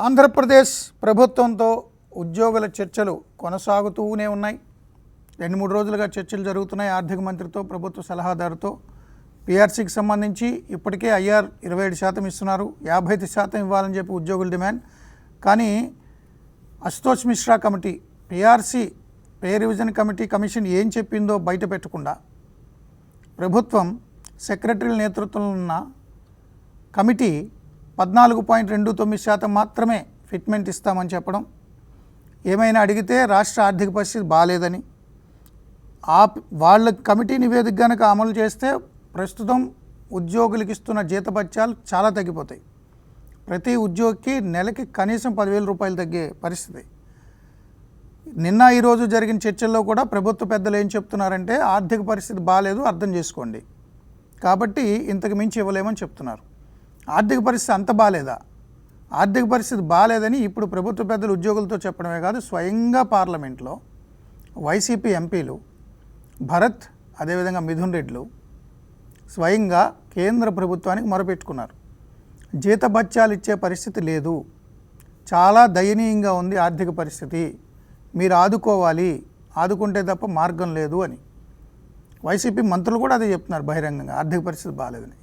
ఆంధ్రప్రదేశ్ ప్రభుత్వంతో ఉద్యోగుల చర్చలు కొనసాగుతూనే ఉన్నాయి. 2-3 రోజులుగా చర్చలు జరుగుతున్నాయి. ఆర్థిక మంత్రితో, ప్రభుత్వ సలహాదారుతో. పీఆర్సీకి సంబంధించి ఇప్పటికే ఐఆర్ 27% ఇస్తున్నారు, 55% ఇవ్వాలని చెప్పి ఉద్యోగుల డిమాండ్. కానీ Ashutosh Mishra committee, PRC pay revision commission ఏం చెప్పిందో బయట పెట్టకుండా ప్రభుత్వం సెక్రటరీల నేతృత్వంలో ఉన్న కమిటీ 14.29% మాత్రమే ఫిట్మెంట్ ఇస్తామని చెప్పడం, ఏమైనా అడిగితే రాష్ట్ర ఆర్థిక పరిస్థితి బాగాలేదని, వాళ్ళ కమిటీ నివేదిక కనుక అమలు చేస్తే ప్రస్తుతం ఉద్యోగులకు ఇస్తున్న జీతభత్యాలు చాలా తగ్గిపోతాయి. ప్రతి ఉద్యోగికి నెలకి కనీసం 10,000 రూపాయలు తగ్గే పరిస్థితి. నిన్న ఈరోజు జరిగిన చర్చల్లో కూడా ప్రభుత్వ పెద్దలు ఏం చెప్తున్నారంటే ఆర్థిక పరిస్థితి బాగాలేదు, అర్థం చేసుకోండి, కాబట్టి ఇంతకు మించి ఇవ్వలేమని చెప్తున్నారు. ఆర్థిక పరిస్థితి అంత బాగాలేదా? ఆర్థిక పరిస్థితి బాగాలేదని ఇప్పుడు ప్రభుత్వ పెద్దలు ఉద్యోగులతో చెప్పడమే కాదు, స్వయంగా పార్లమెంట్లో వైసీపీ ఎంపీలు భరత్, అదేవిధంగా మిథున్ రెడ్డిలు స్వయంగా కేంద్ర ప్రభుత్వానికి మొరపెట్టుకున్నారు. జీతభత్యాలు ఇచ్చే పరిస్థితి లేదు, చాలా దయనీయంగా ఉంది ఆర్థిక పరిస్థితి, మీరు ఆదుకోవాలి, ఆదుకుంటే తప్ప మార్గం లేదు అని. వైసీపీ మంత్రులు కూడా అదే చెప్తున్నారు బహిరంగంగా, ఆర్థిక పరిస్థితి బాగాలేదని.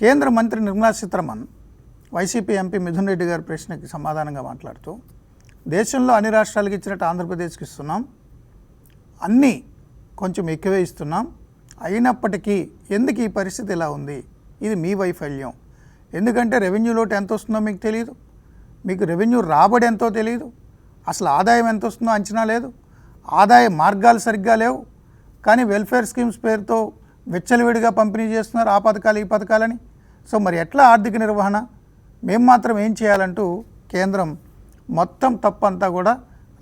కేంద్ర మంత్రి నిర్మలా సీతారామన్ వైసీపీ ఎంపీ మిథున్ రెడ్డి గారి ప్రశ్నకి సమాధానంగా మాట్లాడుతూ, దేశంలో అన్ని రాష్ట్రాలకు ఇచ్చినట్టు ఆంధ్రప్రదేశ్కి ఇస్తున్నాం, అన్నీ కొంచెం ఎక్కువే ఇస్తున్నాం, అయినప్పటికీ ఎందుకు ఈ పరిస్థితి ఇలా ఉంది? ఇది మీ వైఫల్యం. ఎందుకంటే రెవెన్యూ లోటు ఎంత వస్తుందో మీకు తెలియదు, మీకు రెవెన్యూ రాబడి ఎంతో తెలియదు, అసలు ఆదాయం ఎంత వస్తుందో అంచనా లేదు, ఆదాయ మార్గాలు సరిగ్గా లేవు, కానీ వెల్ఫేర్ స్కీమ్స్ పేరుతో విచ్చలవిడిగా పంపిణీ చేస్తున్నారు, ఆ పథకాలు ఈ పథకాలని. సో మరి ఎట్లా ఆర్థిక నిర్వహణ? మేము మాత్రం ఏం చేయాలంటూ కేంద్రం మొత్తం తప్పంతా కూడా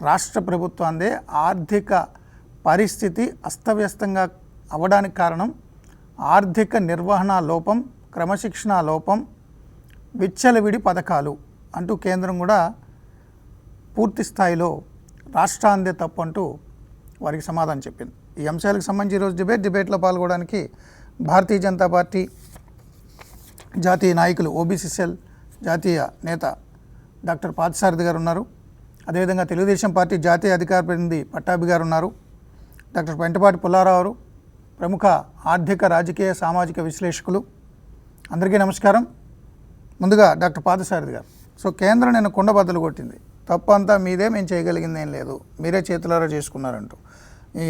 రాష్ట్ర ప్రభుత్వాందే. ఆర్థిక పరిస్థితి అస్తవ్యస్తంగా అవ్వడానికి కారణం ఆర్థిక నిర్వహణ లోపం, క్రమశిక్షణ లోపం, విచ్చలవిడి పథకాలు అంటూ కేంద్రం కూడా పూర్తి స్థాయిలో రాష్ట్రాందే తప్పు అంటూ వారికి సమాధానం చెప్పింది. ఈ అంశాలకు సంబంధించి ఈరోజు డిబేట్లో పాల్గొనడానికి భారతీయ జనతా పార్టీ జాతీయ నాయకులు, ఓబీసీ సెల్ జాతీయ నేత డాక్టర్ పార్థసారథి గారు ఉన్నారు. అదేవిధంగా తెలుగుదేశం పార్టీ జాతీయ అధికార ప్రతినిధి పట్టాభి గారు ఉన్నారు. డాక్టర్ పెంటపాటి పుల్లారావు, ప్రముఖ ఆర్థిక, రాజకీయ, సామాజిక విశ్లేషకులు. అందరికీ నమస్కారం. ముందుగా డాక్టర్ పార్థసారథి గారు, సో కేంద్రం నిన్న కుండబద్దలు కొట్టింది, తప్పు అంతా మీదే, మేము చేయగలిగింది ఏం లేదు, మీరే చేతులారా చేసుకున్నారంటూ.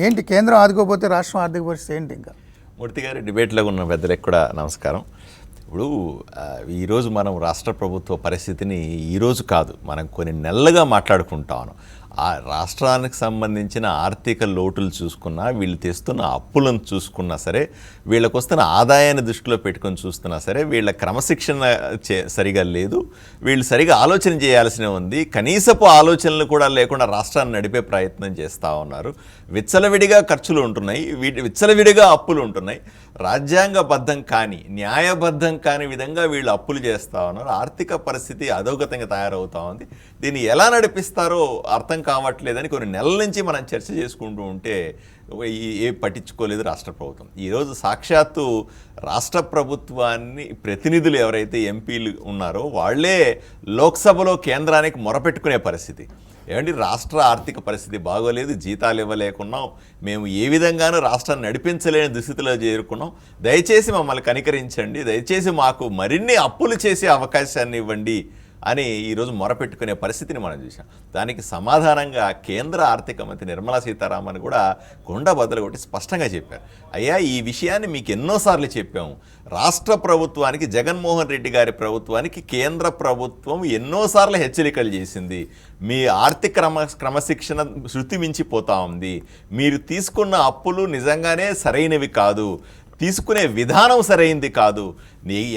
ఏంటి కేంద్రం ఆదుకోకపోతే రాష్ట్రం ఆర్థిక పరిస్థితి ఏంటి? ఇంకా మూర్తి గారి డిబేట్లో ఉన్న పెద్దలకు కూడా నమస్కారం. ఇప్పుడు ఈరోజు మనం రాష్ట్ర ప్రభుత్వ పరిస్థితిని ఈరోజు కాదు, మనం కొన్ని నెలలుగా మాట్లాడుకుంటాను. ఆ రాష్ట్రానికి సంబంధించిన ఆర్థిక లోటులు చూసుకున్నా, వీళ్ళు తెస్తున్న అప్పులను చూసుకున్నా సరే, వీళ్ళకు వస్తున్న ఆదాయాన్ని దృష్టిలో పెట్టుకొని చూస్తున్నా సరే, వీళ్ళ క్రమశిక్షణ సరిగా లేదు, వీళ్ళు సరిగా ఆలోచన చేయాల్సిన ఉంది. కనీసపు ఆలోచనలు కూడా లేకుండా రాష్ట్రాన్ని నడిపే ప్రయత్నం చేస్తూ ఉన్నారు. విచ్చలవిడిగా ఖర్చులు ఉంటున్నాయి, విచ్చలవిడిగా అప్పులు ఉంటున్నాయి. రాజ్యాంగబద్ధం కానీ, న్యాయబద్ధం కాని విధంగా వీళ్ళు అప్పులు చేస్తూ ఉన్నారు. ఆర్థిక పరిస్థితి అధోగతంగా తయారవుతూ ఉంది. దీన్ని ఎలా నడిపిస్తారో అర్థం కావట్లేదని కొన్ని నెలల నుంచి మనం చర్చ చేసుకుంటూ ఉంటే పట్టించుకోలేదు రాష్ట్ర ప్రభుత్వం. ఈరోజు సాక్షాత్తు రాష్ట్ర ప్రభుత్వాన్ని ప్రతినిధులు ఎవరైతే ఎంపీలు ఉన్నారో వాళ్ళే లోక్సభలో కేంద్రానికి మొరపెట్టుకునే పరిస్థితి. ఏమంటే రాష్ట్ర ఆర్థిక పరిస్థితి బాగోలేదు, జీతాలు ఇవ్వలేకున్నాం, మేము ఏ విధంగానూ రాష్ట్రాన్ని నడిపించలేని దుస్థితిలో చేరుకున్నాం, దయచేసి మమ్మల్ని కనికరించండి, దయచేసి మాకు మరిన్ని అప్పులు చేసే అవకాశాన్ని ఇవ్వండి అని ఈరోజు మొరపెట్టుకునే పరిస్థితిని మనం చూసాం. దానికి సమాధానంగా కేంద్ర ఆర్థిక మంత్రి నిర్మలా సీతారామన్ కూడా కొండ బద్దలు కొట్టి స్పష్టంగా చెప్పారు, అయ్యా ఈ విషయాన్ని మీకు ఎన్నోసార్లు చెప్పాము, రాష్ట్ర ప్రభుత్వానికి, జగన్మోహన్ రెడ్డి గారి ప్రభుత్వానికి కేంద్ర ప్రభుత్వం ఎన్నోసార్లు హెచ్చరికలు చేసింది, మీ ఆర్థిక క్రమశిక్షణ శృతి మించిపోతా ఉంది, మీరు తీసుకున్న అప్పులు నిజంగానే సరైనవి కాదు, తీసుకునే విధానం సరైంది కాదు,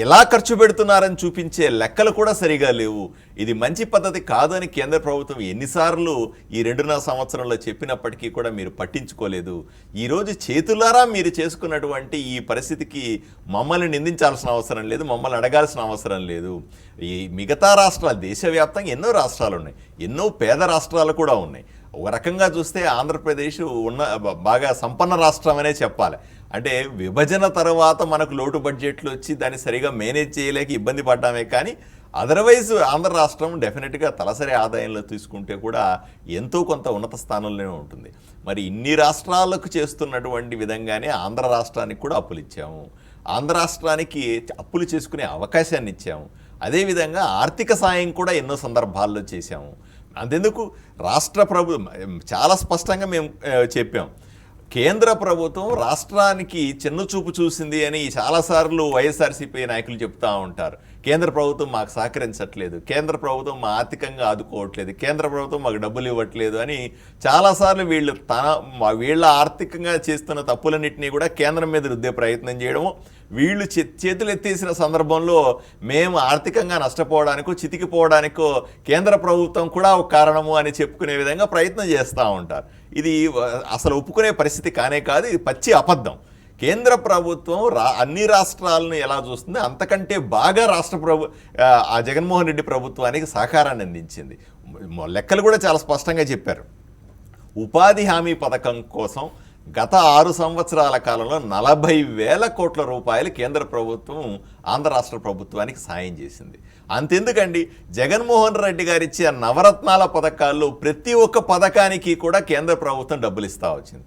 ఎలా ఖర్చు పెడుతున్నారని చూపించే లెక్కలు కూడా సరిగా లేవు, ఇది మంచి పద్ధతి కాదు అని కేంద్ర ప్రభుత్వం ఎన్నిసార్లు ఈ 2.5 సంవత్సరంలో చెప్పినప్పటికీ కూడా మీరు పట్టించుకోలేదు. ఈరోజు చేతులారా మీరు చేసుకున్నటువంటి ఈ పరిస్థితికి మమ్మల్ని నిందించాల్సిన అవసరం లేదు, మమ్మల్ని అడగాల్సిన అవసరం లేదు. ఈ మిగతా రాష్ట్రాలు, దేశవ్యాప్తంగా ఎన్నో రాష్ట్రాలు ఉన్నాయి, ఎన్నో పేద రాష్ట్రాలు కూడా ఉన్నాయి. ఒక రకంగా చూస్తే ఆంధ్రప్రదేశ్ బాగా సంపన్న రాష్ట్రం అనే చెప్పాలి. అంటే విభజన తర్వాత మనకు లోటు బడ్జెట్లు వచ్చి దాన్ని సరిగా మేనేజ్ చేయలేక ఇబ్బంది పడ్డామే, కానీ అదర్వైజ్ ఆంధ్ర రాష్ట్రం డెఫినెట్గా తలసరి ఆదాయంలో తీసుకుంటే కూడా ఎంతో కొంత ఉన్నత స్థానంలోనే ఉంటుంది. మరి ఇన్ని రాష్ట్రాలకు చేస్తున్నటువంటి విధంగానే ఆంధ్ర రాష్ట్రానికి కూడా అప్పులు ఇచ్చాము, ఆంధ్ర రాష్ట్రానికి అప్పులు చేసుకునే అవకాశాన్ని ఇచ్చాము, అదేవిధంగా ఆర్థిక సాయం కూడా ఎన్నో సందర్భాల్లో చేశాము. అంతెందుకు రాష్ట్ర చాలా స్పష్టంగా మేము చెప్పాం, కేంద్ర ప్రభుత్వం రాష్ట్రానికి చిన్నచూపు చూసింది అని చాలాసార్లు వైఎస్ఆర్సీపీ నాయకులు చెప్తూ ఉంటారు. కేంద్ర ప్రభుత్వం మాకు సహకరించట్లేదు, కేంద్ర ప్రభుత్వం మా ఆర్థికంగా ఆదుకోవట్లేదు, కేంద్ర ప్రభుత్వం మాకు డబ్బులు ఇవ్వట్లేదు అని చాలాసార్లు వీళ్ళ ఆర్థికంగా చేస్తున్న తప్పులన్నింటినీ కూడా కేంద్రం మీద రుద్దే ప్రయత్నం చేయడము, వీళ్ళు చేతులు ఎత్తేసిన సందర్భంలో మేము ఆర్థికంగా నష్టపోవడానికో చితికిపోవడానికో కేంద్ర ప్రభుత్వం కూడా ఒక కారణము అని చెప్పుకునే విధంగా ప్రయత్నం చేస్తూ ఉంటారు. ఇది అసలు ఒప్పుకునే పరిస్థితి కానే కాదు, ఇది పచ్చి అబద్ధం. కేంద్ర ప్రభుత్వం అన్ని రాష్ట్రాలను ఎలా చూస్తుంది అంతకంటే బాగా ఆ జగన్మోహన్ రెడ్డి ప్రభుత్వానికి సహకారాన్ని అందించింది. లెక్కలు కూడా చాలా స్పష్టంగా చెప్పారు. ఉపాధి హామీ పథకం కోసం గత 6 సంవత్సరాల కాలంలో 40,000 కోట్ల రూపాయలు కేంద్ర ప్రభుత్వం ఆంధ్ర రాష్ట్ర ప్రభుత్వానికి సాయం చేసింది. అంతెందుకండి, జగన్మోహన్ రెడ్డి గారు ఇచ్చే నవరత్నాల పథకాల్లో ప్రతి ఒక్క పథకానికి కూడా కేంద్ర ప్రభుత్వం డబ్బులు ఇస్తూ వచ్చింది.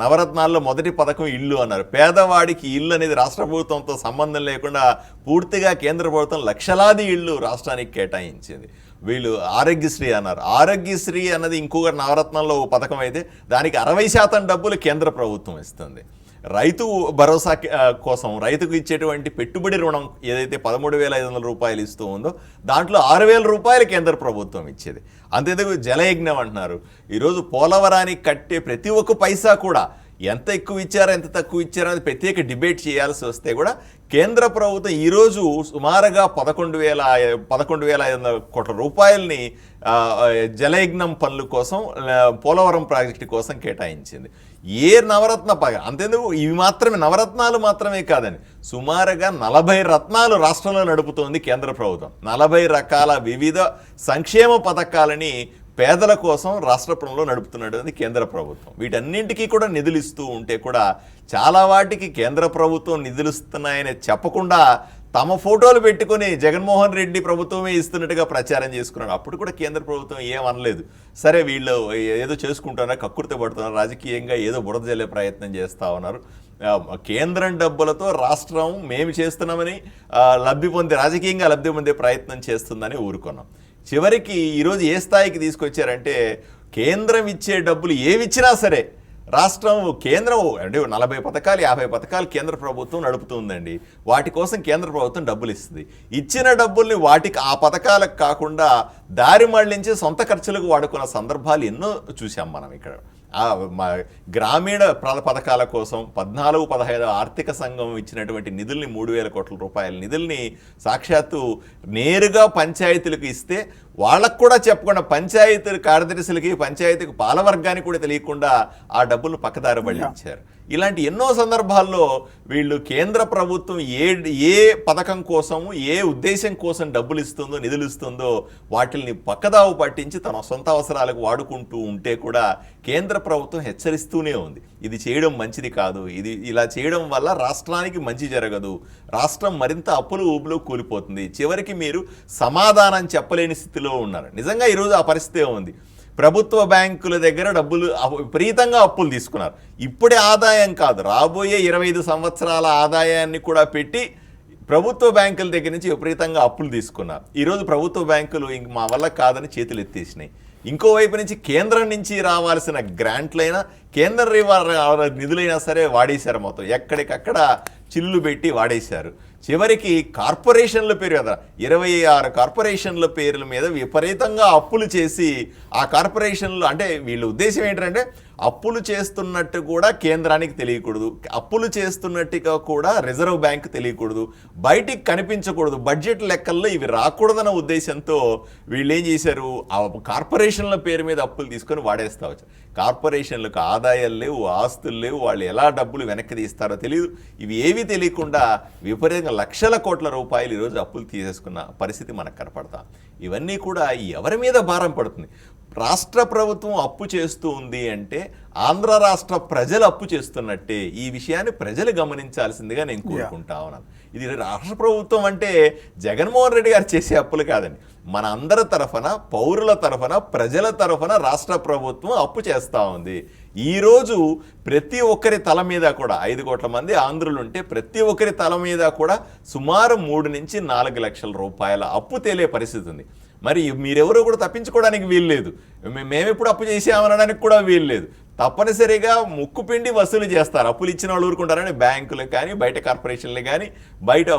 నవరత్నాల్లో మొదటి పథకం ఇల్లు అన్నారు. పేదవాడికి ఇల్లు అనేది రాష్ట్ర ప్రభుత్వంతో సంబంధం లేకుండా పూర్తిగా కేంద్ర ప్రభుత్వం లక్షలాది ఇళ్ళు రాష్ట్రానికి కేటాయించింది. వీళ్ళు ఆరోగ్యశ్రీ అన్నారు. ఆరోగ్యశ్రీ అన్నది ఇంకొక నవరత్నంలో పథకం అయితే దానికి 60% డబ్బులు కేంద్ర ప్రభుత్వం ఇస్తుంది. రైతు భరోసా కోసం రైతుకు ఇచ్చేటువంటి పెట్టుబడి రుణం ఏదైతే 13,500 రూపాయలు ఇస్తూ ఉందో దాంట్లో 6,000 రూపాయలు కేంద్ర ప్రభుత్వం ఇచ్చేది. అంతేందుకు జలయజ్ఞం అంటున్నారు. ఈరోజు పోలవరానికి కట్టే ప్రతి ఒక్క పైసా కూడా ఎంత ఎక్కువ ఇచ్చారో ఎంత తక్కువ ఇచ్చారో అనేది ప్రత్యేక డిబేట్ చేయాల్సి వస్తే కూడా కేంద్ర ప్రభుత్వం ఈరోజు సుమారుగా 11,500 కోట్ల రూపాయలని జలయజ్ఞం పనుల కోసం పోలవరం ప్రాజెక్టు కోసం కేటాయించింది. ఏ నవరత్న అంతేందుకు ఇవి మాత్రమే నవరత్నాలు మాత్రమే కాదని సుమారుగా 40 రత్నాలు రాష్ట్రంలో నడుపుతోంది కేంద్ర ప్రభుత్వం. 40 రకాల వివిధ సంక్షేమ పథకాలని పేదల కోసం రాష్ట్రంలో నడుపుతున్నటువంటి కేంద్ర ప్రభుత్వం. వీటన్నింటికీ కూడా నిధులు ఇస్తూ ఉంటే కూడా చాలా వాటికి కేంద్ర ప్రభుత్వం నిధులు ఇస్తున్నాయని చెప్పకుండా తమ ఫోటోలు పెట్టుకుని జగన్మోహన్ రెడ్డి ప్రభుత్వమే ఇస్తున్నట్టుగా ప్రచారం చేసుకున్నాడు. అప్పుడు కూడా కేంద్ర ప్రభుత్వం ఏమనలేదు. సరే వీళ్ళు ఏదో చేసుకుంటున్నారు, కక్కుర్తి పడుతున్నారు, రాజకీయంగా ఏదో బురద జల్లే ప్రయత్నం చేస్తూ ఉన్నారు. కేంద్రం డబ్బులతో రాష్ట్రం మేము చేస్తున్నామని రాజకీయంగా లబ్ధి పొందే ప్రయత్నం చేస్తుందని ఊరుకున్నాం. చివరికి ఈరోజు ఏ స్థాయికి తీసుకొచ్చారంటే కేంద్రం ఇచ్చే డబ్బులు ఏవిచ్చినా సరే కేంద్రం అంటే 40 పథకాలు 50 పథకాలు కేంద్ర ప్రభుత్వం నడుపుతుందండి. వాటి కోసం కేంద్ర ప్రభుత్వం డబ్బులు ఇస్తుంది. ఇచ్చిన డబ్బుల్ని వాటికి ఆ పథకాలకు కాకుండా దారి మళ్లించి సొంత ఖర్చులకు వాడుకున్న సందర్భాలు ఎన్నో చూసాం మనం ఇక్కడ. గ్రామీణ పథకాల కోసం 14-15 ఆర్థిక సంఘం ఇచ్చినటువంటి నిధుల్ని 3,000 కోట్ల రూపాయల నిధుల్ని సాక్షాత్తు నేరుగా పంచాయతీలకు ఇస్తే వాళ్ళకు కూడా చెప్పకుండా పంచాయతీ కార్యదర్శులకి పంచాయతీకి పాలవర్గానికి కూడా తెలియకుండా ఆ డబ్బులు పక్కదారి పట్టించారు. ఇలాంటి ఎన్నో సందర్భాల్లో వీళ్ళు కేంద్ర ప్రభుత్వం ఏ పథకం కోసము ఏ ఉద్దేశం కోసం డబ్బులు ఇస్తుందో నిధులు ఇస్తుందో వాటిల్ని పక్కదావు పట్టించి తన సొంత అవసరాలకు వాడుకుంటూ ఉంటే కూడా కేంద్ర ప్రభుత్వం హెచ్చరిస్తూనే ఉంది. ఇది చేయడం మంచిది కాదు, ఇది ఇలా చేయడం వల్ల రాష్ట్రానికి మంచి జరగదు, రాష్ట్రం మరింత అప్పులు ఊపులో కూలిపోతుంది, చివరికి మీరు సమాధానం చెప్పలేని స్థితిలో ఉన్నారు. నిజంగా ఈరోజు ఆ పరిస్థితే ఉంది. ప్రభుత్వ బ్యాంకుల దగ్గర డబ్బులు విపరీతంగా అప్పులు తీసుకున్నారు. ఇప్పుడే ఆదాయం కాదు, రాబోయే 25 సంవత్సరాల ఆదాయాన్ని కూడా పెట్టి ప్రభుత్వ బ్యాంకుల దగ్గర నుంచి విపరీతంగా అప్పులు తీసుకున్నారు. ఈరోజు ప్రభుత్వ బ్యాంకులు ఇంక మా వల్ల కాదని చేతులు ఎత్తేసినాయి. ఇంకోవైపు నుంచి కేంద్రం నుంచి రావాల్సిన గ్రాంట్లైనా కేంద్ర నిధులైనా సరే వాడేశారు. మొత్తం ఎక్కడికక్కడ చిల్లు పెట్టి వాడేశారు. చివరికి కార్పొరేషన్ల పేరు కదా 26 కార్పొరేషన్ల పేర్ల మీద విపరీతంగా అప్పులు చేసి ఆ కార్పొరేషన్లు అంటే వీళ్ళ ఉద్దేశం ఏంటంటే అప్పులు చేస్తున్నట్టు కూడా కేంద్రానికి తెలియకూడదు, అప్పులు చేస్తున్నట్టుగా కూడా రిజర్వ్ బ్యాంక్ తెలియకూడదు, బయటికి కనిపించకూడదు, బడ్జెట్ లెక్కల్లో ఇవి రాకూడదన్న ఉద్దేశంతో వీళ్ళు ఏం చేశారు, ఆ కార్పొరేషన్ల పేరు మీద అప్పులు తీసుకొని వాడేస్తా వచ్చారు. కార్పొరేషన్లకు ఆదాయాలు లేవు, ఆస్తులు లేవు, వాళ్ళు ఎలా డబ్బులు వెనక్కి తీస్తారో తెలియదు. ఇవి ఏవి తెలియకుండా విపరీతంగా లక్షల కోట్ల రూపాయలు ఈరోజు అప్పులు తీసేసుకున్న పరిస్థితి మనకు కనపడతాం. ఇవన్నీ కూడా ఎవరి మీద భారం పడుతుంది? రాష్ట్ర ప్రభుత్వం అప్పు చేస్తూ ఉంది అంటే ఆంధ్ర రాష్ట్ర ప్రజలు అప్పు చేస్తున్నట్టే. ఈ విషయాన్ని ప్రజలు గమనించాల్సిందిగా నేను కోరుకుంటా ఉన్నాను. ఇది రాష్ట్ర ప్రభుత్వం అంటే జగన్మోహన్ రెడ్డి గారు చేసే అప్పులు కాదండి, మన అందరి తరఫున, పౌరుల తరఫున, ప్రజల తరఫున రాష్ట్ర ప్రభుత్వం అప్పు చేస్తూ ఉంది. ఈరోజు ప్రతి ఒక్కరి తల మీద కూడా 5 కోట్ల మంది ఆంధ్రులు ఉంటే ప్రతి ఒక్కరి తల మీద కూడా సుమారు 3 నుంచి 4 లక్షల రూపాయల అప్పు తేలే పరిస్థితి ఉంది. మరి మీరెవరూ కూడా తప్పించుకోవడానికి వీల్లేదు, మేమెప్పుడు అప్పు చేసామనడానికి కూడా వీల్లేదు. తప్పనిసరిగా ముక్కుపిండి వసూలు చేస్తారు. అప్పులు ఇచ్చిన వాళ్ళు ఊరుకుంటారని బ్యాంకులకు కానీ, బయట కార్పొరేషన్లు కానీ, బయట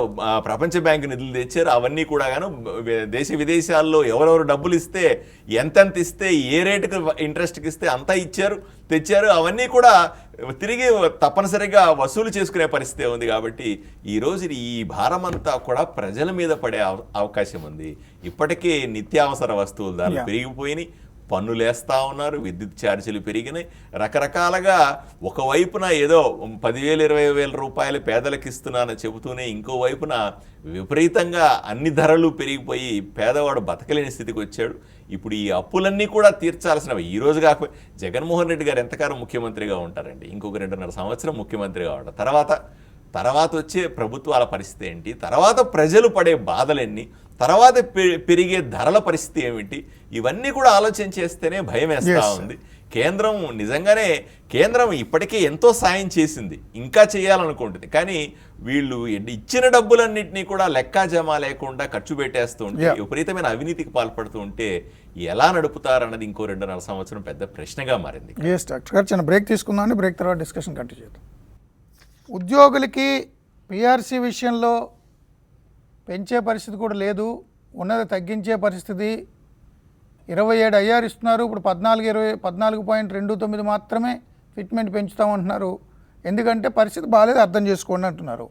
ప్రపంచ బ్యాంకు నిధులు తెచ్చారు. అవన్నీ కూడా గాను దేశ విదేశాల్లో ఎవరెవరు డబ్బులు ఇస్తే, ఎంతెంత ఇస్తే, ఏ రేటుకి ఇంట్రెస్ట్కి ఇస్తే అంతా తెచ్చారు. అవన్నీ కూడా తిరిగి తప్పనిసరిగా వసూలు చేసుకునే పరిస్థితి ఉంది. కాబట్టి ఈరోజు ఈ భారం అంతా కూడా ప్రజల మీద పడే అవకాశం ఉంది. ఇప్పటికే నిత్యావసర వస్తువుల ధరలు పెరిగిపోయినాయి, పన్నులు వేస్తూ ఉన్నారు, విద్యుత్ ఛార్జీలు పెరిగినాయి, రకరకాలుగా ఒకవైపున ఏదో 10,000 20,000 రూపాయలు పేదలకు ఇస్తున్నానని చెబుతూనే ఇంకోవైపున విపరీతంగా అన్ని ధరలు పెరిగిపోయి పేదవాడు బతకలేని స్థితికి వచ్చాడు. ఇప్పుడు ఈ అప్పులన్నీ కూడా తీర్చాల్సినవి. ఈ రోజు కాకపోతే జగన్మోహన్ రెడ్డి గారు ఎంతకాలం ముఖ్యమంత్రిగా ఉంటారండి? ఇంకొక 2.5 సంవత్సరం ముఖ్యమంత్రిగా ఉంటారు. తర్వాత వచ్చే ప్రభుత్వాల పరిస్థితి ఏంటి, తర్వాత ప్రజలు పడే బాధలెన్ని, తర్వాత పెరిగే ధరల పరిస్థితి ఏమిటి, ఇవన్నీ కూడా ఆలోచన చేస్తేనే భయం వేస్తూ ఉంది. కేంద్రం ఇప్పటికే ఎంతో సాయం చేసింది, ఇంకా చేయాలనుకుంటుంది. కానీ వీళ్ళు ఇచ్చిన డబ్బులన్నింటినీ కూడా లెక్కాజమా లేకుండా ఖర్చు పెట్టేస్తూ ఉంటే, విపరీతమైన అవినీతికి పాల్పడుతూ ఉంటే ఎలా నడుపుతారన్నది ఇంకో 2.5 సంవత్సరం పెద్ద ప్రశ్నగా మారింది. డాక్టర్ గారు చిన్న బ్రేక్ తీసుకుందామని, బ్రేక్ తర్వాత డిస్కషన్ కంటిన్యూ చేద్దాం. ఉద్యోగులకి పిఆర్సీ విషయంలో పెంచే పరిస్థితి కూడా లేదు, ఉన్నది తగ్గించే పరిస్థితి. 27 ఐఆర్ ఇస్తున్నారు, ఇప్పుడు 14.29 మాత్రమే ఫిట్మెంట్ పెంచుతామంటున్నారు. ఎందుకంటే పరిస్థితి బాగాలేదు, అర్థం చేసుకోండి అంటున్నారు.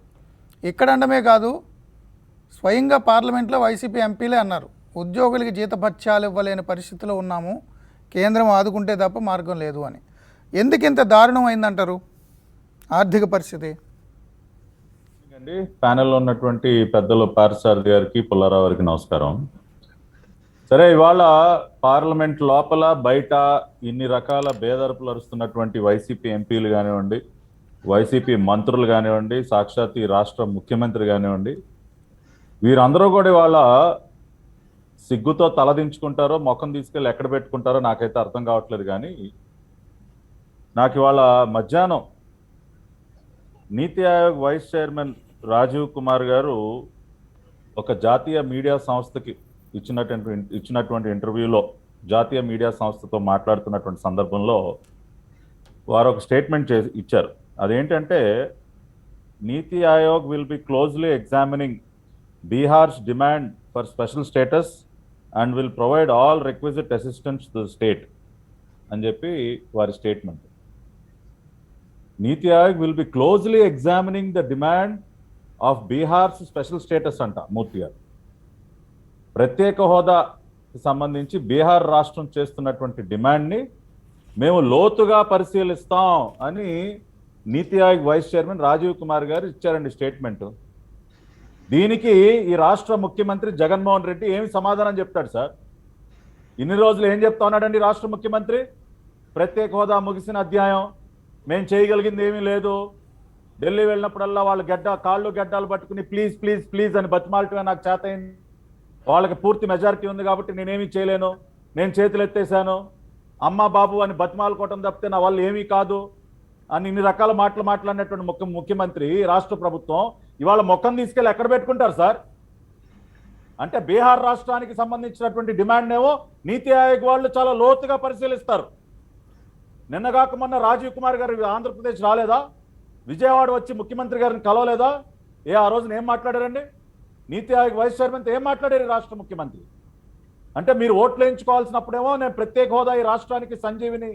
ఇక్కడ అనడమే కాదు, స్వయంగా పార్లమెంట్లో వైసీపీ ఎంపీలే అన్నారు, ఉద్యోగులకి జీతభత్యాలు ఇవ్వలేని పరిస్థితిలో ఉన్నాము, కేంద్రం ఆదుకుంటే తప్ప మార్గం లేదు అని. ఎందుకు ఇంత దారుణం అయిందంటారు ఆర్థిక పరిస్థితి? ప్యానెల్లో ఉన్నటువంటి పెద్దలు పార్థసారథి గారికి, పుల్లారావు గారికి నమస్కారం. సరే, ఇవాళ పార్లమెంట్ లోపల బయట ఇన్ని రకాల బేదరపులు అరుస్తున్నటువంటి వైసీపీ ఎంపీలు కానివ్వండి, వైసీపీ మంత్రులు కానివ్వండి, సాక్షాత్ ఈ రాష్ట్ర ముఖ్యమంత్రి కానివ్వండి, వీరందరూ కూడా ఇవాళ సిగ్గుతో తలదించుకుంటారో ముఖం తీసుకెళ్ళి ఎక్కడ పెట్టుకుంటారో నాకైతే అర్థం కావట్లేదు. కానీ నాకు ఇవాళ మధ్యాహ్నం నీతి ఆయోగ్ వైస్ చైర్మన్ రాజీవ్ కుమార్ గారు ఒక జాతీయ మీడియా సంస్థకి ఇచ్చినటువంటి ఇంటర్వ్యూలో, జాతీయ మీడియా సంస్థతో మాట్లాడుతున్నటువంటి సందర్భంలో వారు ఒక స్టేట్మెంట్ ఇచ్చారు. అదేంటంటే, Niti Aayog will be closely examining Bihar's demand for special status and will provide all requisite assistance to the state అని చెప్పి వారి statement. Niti Aayog will be closely examining the demand of Bihar's special status అంట మూర్తి గారు. ప్రత్యేక హోదాకి సంబంధించి బీహార్ రాష్ట్రం చేస్తున్నటువంటి డిమాండ్ని మేము లోతుగా పరిశీలిస్తాం అని నీతి ఆయోగ్ వైస్ చైర్మన్ రాజీవ్ కుమార్ గారు ఇచ్చారండి స్టేట్మెంట్. దీనికి ఈ రాష్ట్ర ముఖ్యమంత్రి జగన్మోహన్ రెడ్డి ఏమి సమాధానం చెప్తాడు సార్? ఇన్ని రోజులు ఏం చెప్తా ఉన్నాడండి రాష్ట్ర ముఖ్యమంత్రి? ప్రత్యేక హోదా ముగిసిన అధ్యాయం, మేము చేయగలిగింది ఏమీ లేదు, ఢిల్లీ వెళ్ళినప్పుడల్లా వాళ్ళ కాళ్ళు గడ్డాలు పట్టుకుని ప్లీజ్ ప్లీజ్ ప్లీజ్ అని బతిమాలటమే నాకు చేత అయింది, వాళ్ళకి పూర్తి మెజారిటీ ఉంది కాబట్టి నేనేమీ చేయలేను, నేను చేతులు ఎత్తేసాను, అమ్మ బాబు అని బతిమాలుకోవటం తప్పితే నా వల్ల ఏమీ కాదు అని ఇన్ని రకాల మాట్లాడినటువంటి ముఖ్యమంత్రి రాష్ట్ర ప్రభుత్వం ఇవాళ మొక్కం తీసుకెళ్ళి ఎక్కడ పెట్టుకుంటారు సార్? అంటే బీహార్ రాష్ట్రానికి సంబంధించినటువంటి డిమాండ్ ఏమో నీతి ఆయోగ్ వాళ్ళు చాలా లోతుగా పరిశీలిస్తారు. నిన్నగాక మొన్న రాజీవ్ కుమార్ గారు ఆంధ్రప్రదేశ్ రాలేదా? విజయవాడ వచ్చి ముఖ్యమంత్రి గారిని కలవలేదా? ఆ రోజున ఏం మాట్లాడారండి? నీతి ఆయోగ్ వైస్ చైర్మన్తో ఏం మాట్లాడారు రాష్ట్ర ముఖ్యమంత్రి? అంటే మీరు ఓట్లు వేయించుకోవాల్సినప్పుడేమో నేను ప్రత్యేక హోదా ఈ రాష్ట్రానికి సంజీవిని,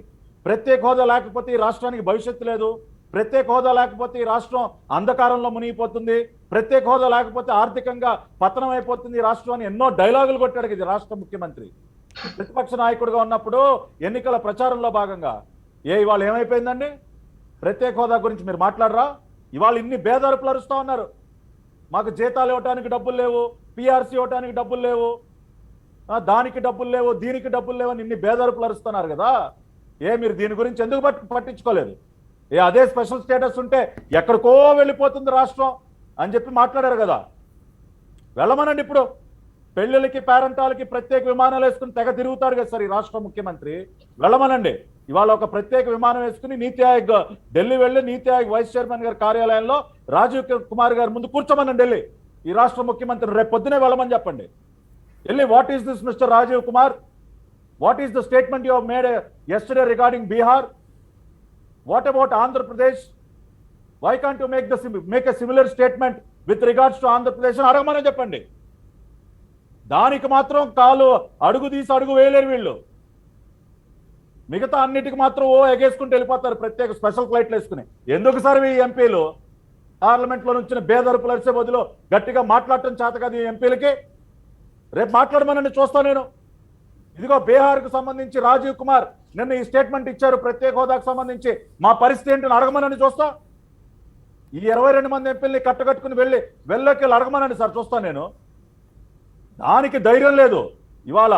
ప్రత్యేక హోదా లేకపోతే ఈ రాష్ట్రానికి భవిష్యత్తు లేదు, ప్రత్యేక హోదా లేకపోతే ఈ రాష్ట్రం అంధకారంలో మునిగిపోతుంది, ప్రత్యేక హోదా లేకపోతే ఆర్థికంగా పతనం అయిపోతుంది ఈ రాష్ట్రం అని ఎన్నో డైలాగులు కొట్టాడు ఇది రాష్ట్ర ముఖ్యమంత్రి ప్రతిపక్ష నాయకుడిగా ఉన్నప్పుడు ఎన్నికల ప్రచారంలో భాగంగా. ఇవాళ ఏమైపోయిందండి? ప్రత్యేక హోదా గురించి మీరు మాట్లాడరా? ఇవాళ ఇన్ని బేదరుపులు అరుస్తూ ఉన్నారు, మాకు జీతాలు ఇవ్వడానికి డబ్బులు లేవు, పిఆర్సీ ఇవ్వడానికి డబ్బులు లేవు, దానికి డబ్బులు లేవు, దీనికి డబ్బులు లేవు అని ఇన్ని బేదరుపులు అరుస్తున్నారు కదా. మీరు దీని గురించి ఎందుకు పట్టించుకోలేదు? అదే స్పెషల్ స్టేటస్ ఉంటే ఎక్కడికో వెళ్ళిపోతుంది రాష్ట్రం, అని చెప్పి మాట్లాడారు కదా. వెళ్ళమనండి. ఇప్పుడు పెళ్ళిళ్ళకి పేరంటాలకి ప్రత్యేక విమానాలు వేసుకుని తెగ తిరుగుతాడు కదా సార్ ఈ రాష్ట్ర ముఖ్యమంత్రి. వెళ్ళమనండి. ఇవాళ ఒక ప్రత్యేక విమానం వేసుకుని నీతి ఆయోగ్ ఢిల్లీ వెళ్ళి నీతి ఆయోగ్ వైస్ చైర్మన్ గారి కార్యాలయంలో రాజీవ్ కుమార్ గారి ముందు కూర్చోమనండి ఢిల్లీ ఈ రాష్ట్ర ముఖ్యమంత్రి. రేపు పొద్దునే వెళ్ళమని చెప్పండి వెళ్ళి. What is this mister Rajiv Kumar? What is the statement you made yesterday regarding Bihar? What about Andhra Pradesh? Why can't you make a similar statement with regards to Andhra Pradesh అని అడగమని చెప్పండి. దానికి మాత్రం కాలు అడుగు తీసి అడుగు వేయలేరు వీళ్ళు. మిగతా అన్నిటికి మాత్రం ఎగేసుకుంటూ వెళ్ళిపోతారు ప్రత్యేక స్పెషల్ ఫ్లైట్లు వేసుకుని. ఎందుకు సార్ ఈ ఎంపీలు పార్లమెంట్లో నుంచి బేదరుపులు అరిసే బదులు గట్టిగా మాట్లాడటం చేత కాదు ఈ ఎంపీలకి? రేపు మాట్లాడమనండి, చూస్తాను నేను. ఇదిగో బీహార్కు సంబంధించి రాజీవ్ కుమార్ నిన్న ఈ స్టేట్మెంట్ ఇచ్చారు ప్రత్యేక హోదాకు సంబంధించి. మా పరిస్థితి ఏంటని అడగమనండి, చూస్తా. ఈ 22 మంది ఎంపీల్ని కట్టగట్టుకుని వెళ్ళకి అడగమనండి సార్, చూస్తాను నేను. దానికి ధైర్యం లేదు. ఇవాళ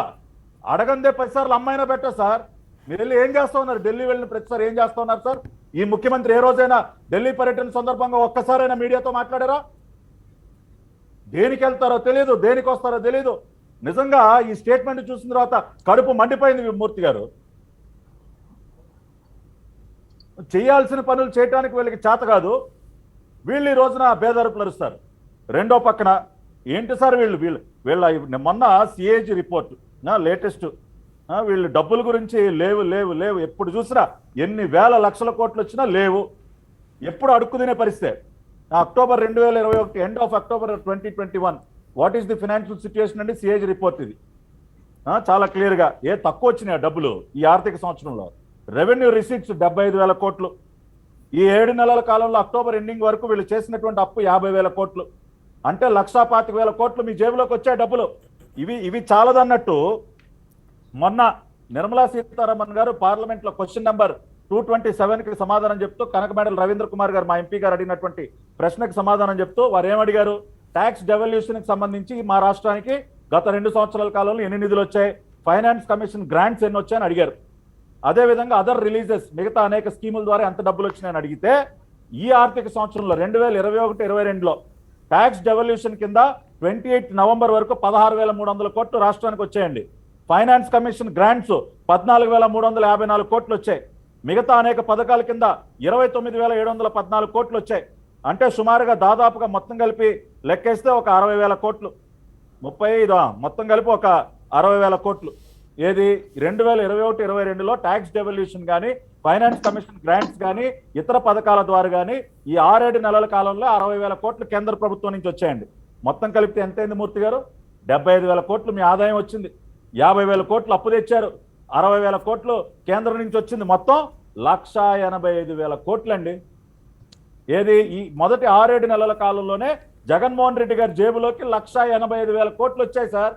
అడగందే 10 సార్లు అమ్మాయినా పెట్టా సార్. మీరు వెళ్ళి ఏం చేస్తా ఉన్నారు? ఢిల్లీ వెళ్ళిన ప్రతిసారి ఏం చేస్తా ఉన్నారు సార్? ఈ ముఖ్యమంత్రి ఏ రోజైనా ఢిల్లీ పర్యటన సందర్భంగా ఒక్కసారైనా మీడియాతో మాట్లాడారా? దేనికి వెళ్తారో తెలియదు, దేనికి వస్తారో తెలియదు. నిజంగా ఈ స్టేట్మెంట్ చూసిన తర్వాత కడుపు మండిపోయింది మూర్తి గారు. చేయాల్సిన పనులు చేయడానికి వీళ్ళకి చేత కాదు. వీళ్ళు ఈ రోజున బేదరుపులు అరుస్తారు. రెండో పక్కన ఏంటి సార్ వీళ్ళ మొన్న సిఏజీ రిపోర్ట్ లేటెస్ట్ వీళ్ళు డబ్బుల గురించి లేవు ఎప్పుడు చూసినా ఎన్ని వేల లక్షల కోట్లు వచ్చినా లేవు. ఎప్పుడు అడుక్కు తినే పరిస్థితి. October 2021 end of October 2021 what is the financial situation అండి సిఏజీ రిపోర్ట్ ఇది. చాలా క్లియర్గా తక్కువ వచ్చినాయి డబ్బులు ఈ ఆర్థిక సంవత్సరంలో. రెవెన్యూ రిసీట్స్ 75,000 కోట్లు. ఈ 7 నెలల కాలంలో అక్టోబర్ ఎండింగ్ వరకు వీళ్ళు చేసినటువంటి అప్పు 50,000 కోట్లు. అంటే 1,25,000 కోట్లు మీ జేబులోకి వచ్చాయి డబ్బులు. ఇవి చాలదన్నట్టు మొన్న నిర్మలా సీతారామన్ గారు పార్లమెంట్లో క్వశ్చన్ నెంబర్ 227కి సమాధానం చెప్తూ కనకమేడల రవీంద్ర కుమార్ గారు మా ఎంపీ గారు అడిగినటువంటి ప్రశ్నకు సమాధానం చెప్తూ వారు ఏమడిగారు? ట్యాక్స్ డెవల్యూషన్కి సంబంధించి మా రాష్ట్రానికి గత 2 సంవత్సరాల కాలంలో ఎన్ని నిధులు వచ్చాయి, ఫైనాన్స్ కమిషన్ గ్రాంట్స్ ఎన్ని వచ్చాయని అడిగారు. అదేవిధంగా అదర్ రిలీజెస్ మిగతా అనేక స్కీముల ద్వారా ఎంత డబ్బులు వచ్చినాయని అడిగితే ఈ ఆర్థిక సంవత్సరంలో 2021-22లో ట్యాక్స్ డెవల్యూషన్ కింద 28 నవంబర్ వరకు 16,300 కోట్లు రాష్ట్రానికి వచ్చాయండి. ఫైనాన్స్ కమిషన్ గ్రాంట్స్ 14,354 కోట్లు వచ్చాయి. మిగతా అనేక పథకాల కింద 29,714 కోట్లు వచ్చాయి. అంటే సుమారుగా దాదాపుగా మొత్తం కలిపి లెక్కేస్తే ఒక 60,000 కోట్లు, 35 మొత్తం కలిపి ఒక 60,000 కోట్లు. ఏది 2021-22లో ట్యాక్స్ డెవల్యూషన్ కానీ ఫైనాన్స్ కమిషన్ గ్రాంట్స్ కానీ ఇతర పథకాల ద్వారా కానీ ఈ 6-7 నెలల కాలంలో 60,000 కోట్లు కేంద్ర ప్రభుత్వం నుంచి వచ్చాయండి. మొత్తం కలిపితే ఎంతైంది మూర్తి గారు? 75,000 కోట్లు మీ ఆదాయం వచ్చింది. 50,000 కోట్లు అప్పు తెచ్చారు. 60,000 కోట్లు కేంద్రం నుంచి వచ్చింది. మొత్తం 1,85,000 కోట్లు అండి. ఏది ఈ మొదటి 6-7 నెలల కాలంలోనే జగన్మోహన్ రెడ్డి గారి జేబులోకి 1,85,000 కోట్లు వచ్చాయి సార్.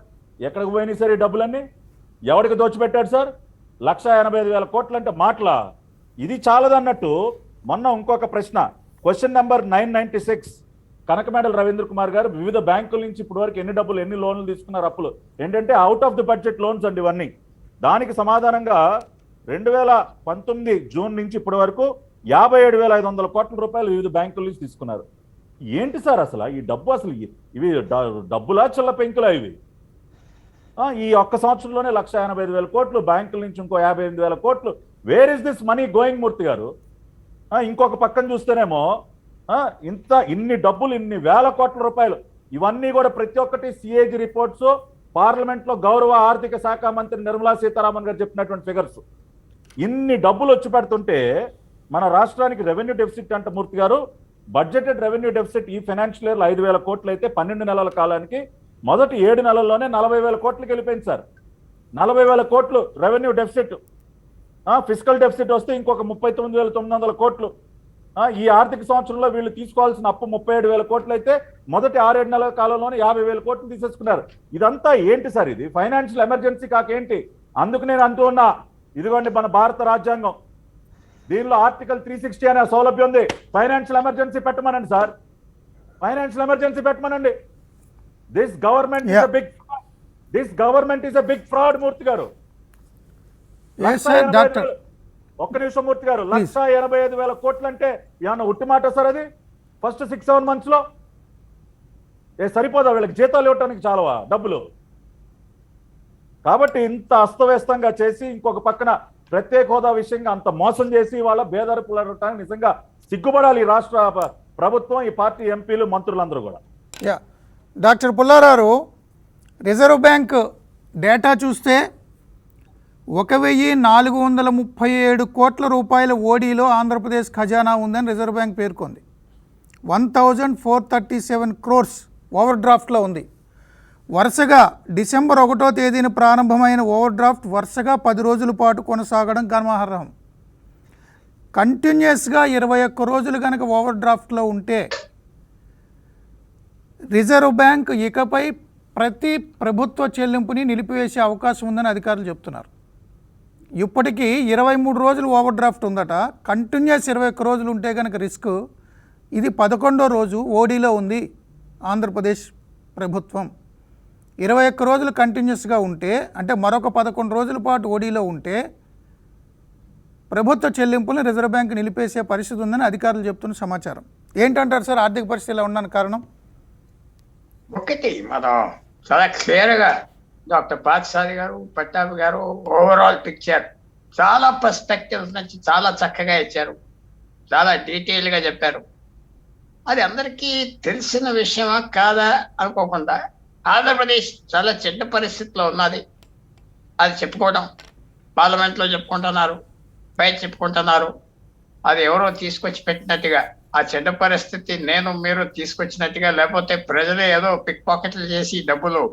ఎక్కడికి పోయినాయి సార్ ఈ డబ్బులన్నీ? ఎవరికి దోచిపెట్టాడు సార్? 1,85,000 కోట్లు అంటే మాటలా? ఇది చాలదన్నట్టు మొన్న ఇంకొక ప్రశ్న క్వశ్చన్ నెంబర్ 996 కనకమేడల రవీంద్ర కుమార్ గారు వివిధ బ్యాంకుల నుంచి ఇప్పటి వరకు ఎన్ని లోన్లు తీసుకున్నారు అప్పులు ఏంటంటే out of the budget loans అండి ఇవన్నీ. దానికి సమాధానంగా 2019 జూన్ నుంచి ఇప్పటి వరకు 57,500 కోట్ల రూపాయలు వివిధ బ్యాంకుల నుంచి తీసుకున్నారు. ఏంటి సార్ అసలు ఈ డబ్బు? అసలు ఇవి డబ్బులా చిల్ల పెంకులా ఇవి? ఈ ఒక్క సంవత్సరంలోనే 1,85,000 కోట్లు, బ్యాంకుల నుంచి ఇంకో 58,000 కోట్లు. Where is this money going Murthy గారు? ఇంకొక పక్కన చూస్తేనేమో ఇన్ని డబ్బులు, ఇన్ని వేల కోట్ల రూపాయలు, ఇవన్నీ కూడా ప్రతి ఒక్కటి సిఏజీ రిపోర్ట్స్, పార్లమెంట్లో గౌరవ ఆర్థిక శాఖ మంత్రి నిర్మలా సీతారామన్ గారు చెప్పినటువంటి ఫిగర్స్. ఇన్ని డబ్బులు వచ్చి పెడుతుంటే మన రాష్ట్రానికి రెవెన్యూ డెఫిసిట్ అంట మూర్తి గారు. బడ్జెటెడ్ రెవెన్యూ డెఫిసిట్ ఈ ఫైనాన్షియల్ ఇయర్లో 5,000 కోట్లు అయితే 12 నెలల కాలానికి మొదటి 7 నెలల్లోనే 40,000 కోట్లకి వెళ్ళిపోయింది సార్. 40,000 కోట్లు రెవెన్యూ డెఫిసిట్. ఫిజికల్ డెఫిసిట్ వస్తే ఇంకొక 39,900 కోట్లు. ఈ ఆర్థిక సంవత్సరంలో వీళ్ళు తీసుకోవాల్సిన అప్పు 37,000 కోట్లు అయితే మొదటి 6-7 నెలల కాలంలోనే 50,000 కోట్లు తీసేసుకున్నారు. ఇదంతా ఏంటి సార్? ఇది ఫైనాన్షియల్ ఎమర్జెన్సీ కాకేంటి? అందుకు నేను అంటూ ఉన్నా, ఇదిగోండి మన భారత రాజ్యాంగం, దీనిలో ఆర్టికల్ 360 అనే సౌలభ్యం ఉంది. ఫైనాన్షియల్ ఎమర్జెన్సీ పెట్టమనండి సార్, ఫైనాన్షియల్ ఎమర్జెన్సీ పెట్టమనండి. This government is a big fraud Murthy గారు. ఒక్క నిమిషం మూర్తి గారు, 1,85,000 కోట్లు అంటే ఏమన్నా ఉట్టి మాట సార్? అది ఫస్ట్ 6-7 మంత్స్ లో సరిపోదా వీళ్ళకి జీతాలు ఇవ్వటానికి చాలవా డబ్బులు? కాబట్టి ఇంత అస్తవ్యస్తంగా చేసి ఇంకొక పక్కన ప్రత్యేక హోదా విషయంగా అంత మోసం చేసి వాళ్ళ బేదరిపులు అడగటానికి నిజంగా సిగ్గుపడాలి ఈ రాష్ట్ర ప్రభుత్వం, ఈ పార్టీ ఎంపీలు, మంత్రులందరూ కూడా. Yeah, doctor Pullarao, reserve bank data చూస్తే 1437 కోట్ల రూపాయల ఓడీలో ఆంధ్రప్రదేశ్ ఖజానా ఉందని రిజర్వ్ బ్యాంక్ పేర్కొంది. 1437 crores ఓవర్ డ్రాఫ్ట్లో ఉంది. వరుసగా డిసెంబర్ 1వ తేదీన ప్రారంభమైన ఓవర్ డ్రాఫ్ట్ వరుసగా 10 రోజుల పాటు కొనసాగడం గమనార్హం. కంటిన్యూస్గా 21 రోజులు కనుక ఓవర్ డ్రాఫ్ట్లో ఉంటే రిజర్వ్ బ్యాంక్ ఇకపై ప్రతి ప్రభుత్వ చెల్లింపుని నిలిపివేసే అవకాశం ఉందని అధికారులు చెప్తున్నారు. ఇప్పటికీ 23 రోజులు ఓవర్ డ్రాఫ్ట్ ఉందట. కంటిన్యూస్ 21 రోజులు ఉంటే కనుక రిస్క్. ఇది 11వ రోజు ఓడీలో ఉంది ఆంధ్రప్రదేశ్ ప్రభుత్వం. 21 రోజులు కంటిన్యూస్గా ఉంటే, అంటే మరొక 11 రోజుల పాటు ఓడీలో ఉంటే ప్రభుత్వ చెల్లింపులను రిజర్వ్ బ్యాంక్ నిలిపేసే పరిస్థితి ఉందని అధికారులు చెప్తున్న సమాచారం. ఏంటంటారు సార్ ఆర్థిక పరిస్థితి ఇలా ఉండడానికి కారణం? ఒకటి మనం చాలా క్లియర్గా డాక్టర్ పార్థసారథి గారు, పట్టాభి గారు ఓవరాల్ పిక్చర్ చాలా పర్స్పెక్టివ్స్ నుంచి చాలా చక్కగా ఇచ్చారు, చాలా డీటెయిల్గా చెప్పారు. అది అందరికీ తెలిసిన విషయమా కాదా అనుకోకుండా ఆంధ్రప్రదేశ్ చాలా చెడ్డ పరిస్థితిలో ఉన్నది. అది చెప్పుకోవడం, పార్లమెంట్లో చెప్పుకుంటున్నారు, బయట చెప్పుకుంటున్నారు. అది ఎవరో తీసుకొచ్చి పెట్టినట్టుగా, ఆ చెడ్డ పరిస్థితి నేను మీరు తీసుకొచ్చినట్టుగా, లేకపోతే ప్రజలే ఏదో పిక్ పాకెట్లు చేసి డబ్బులు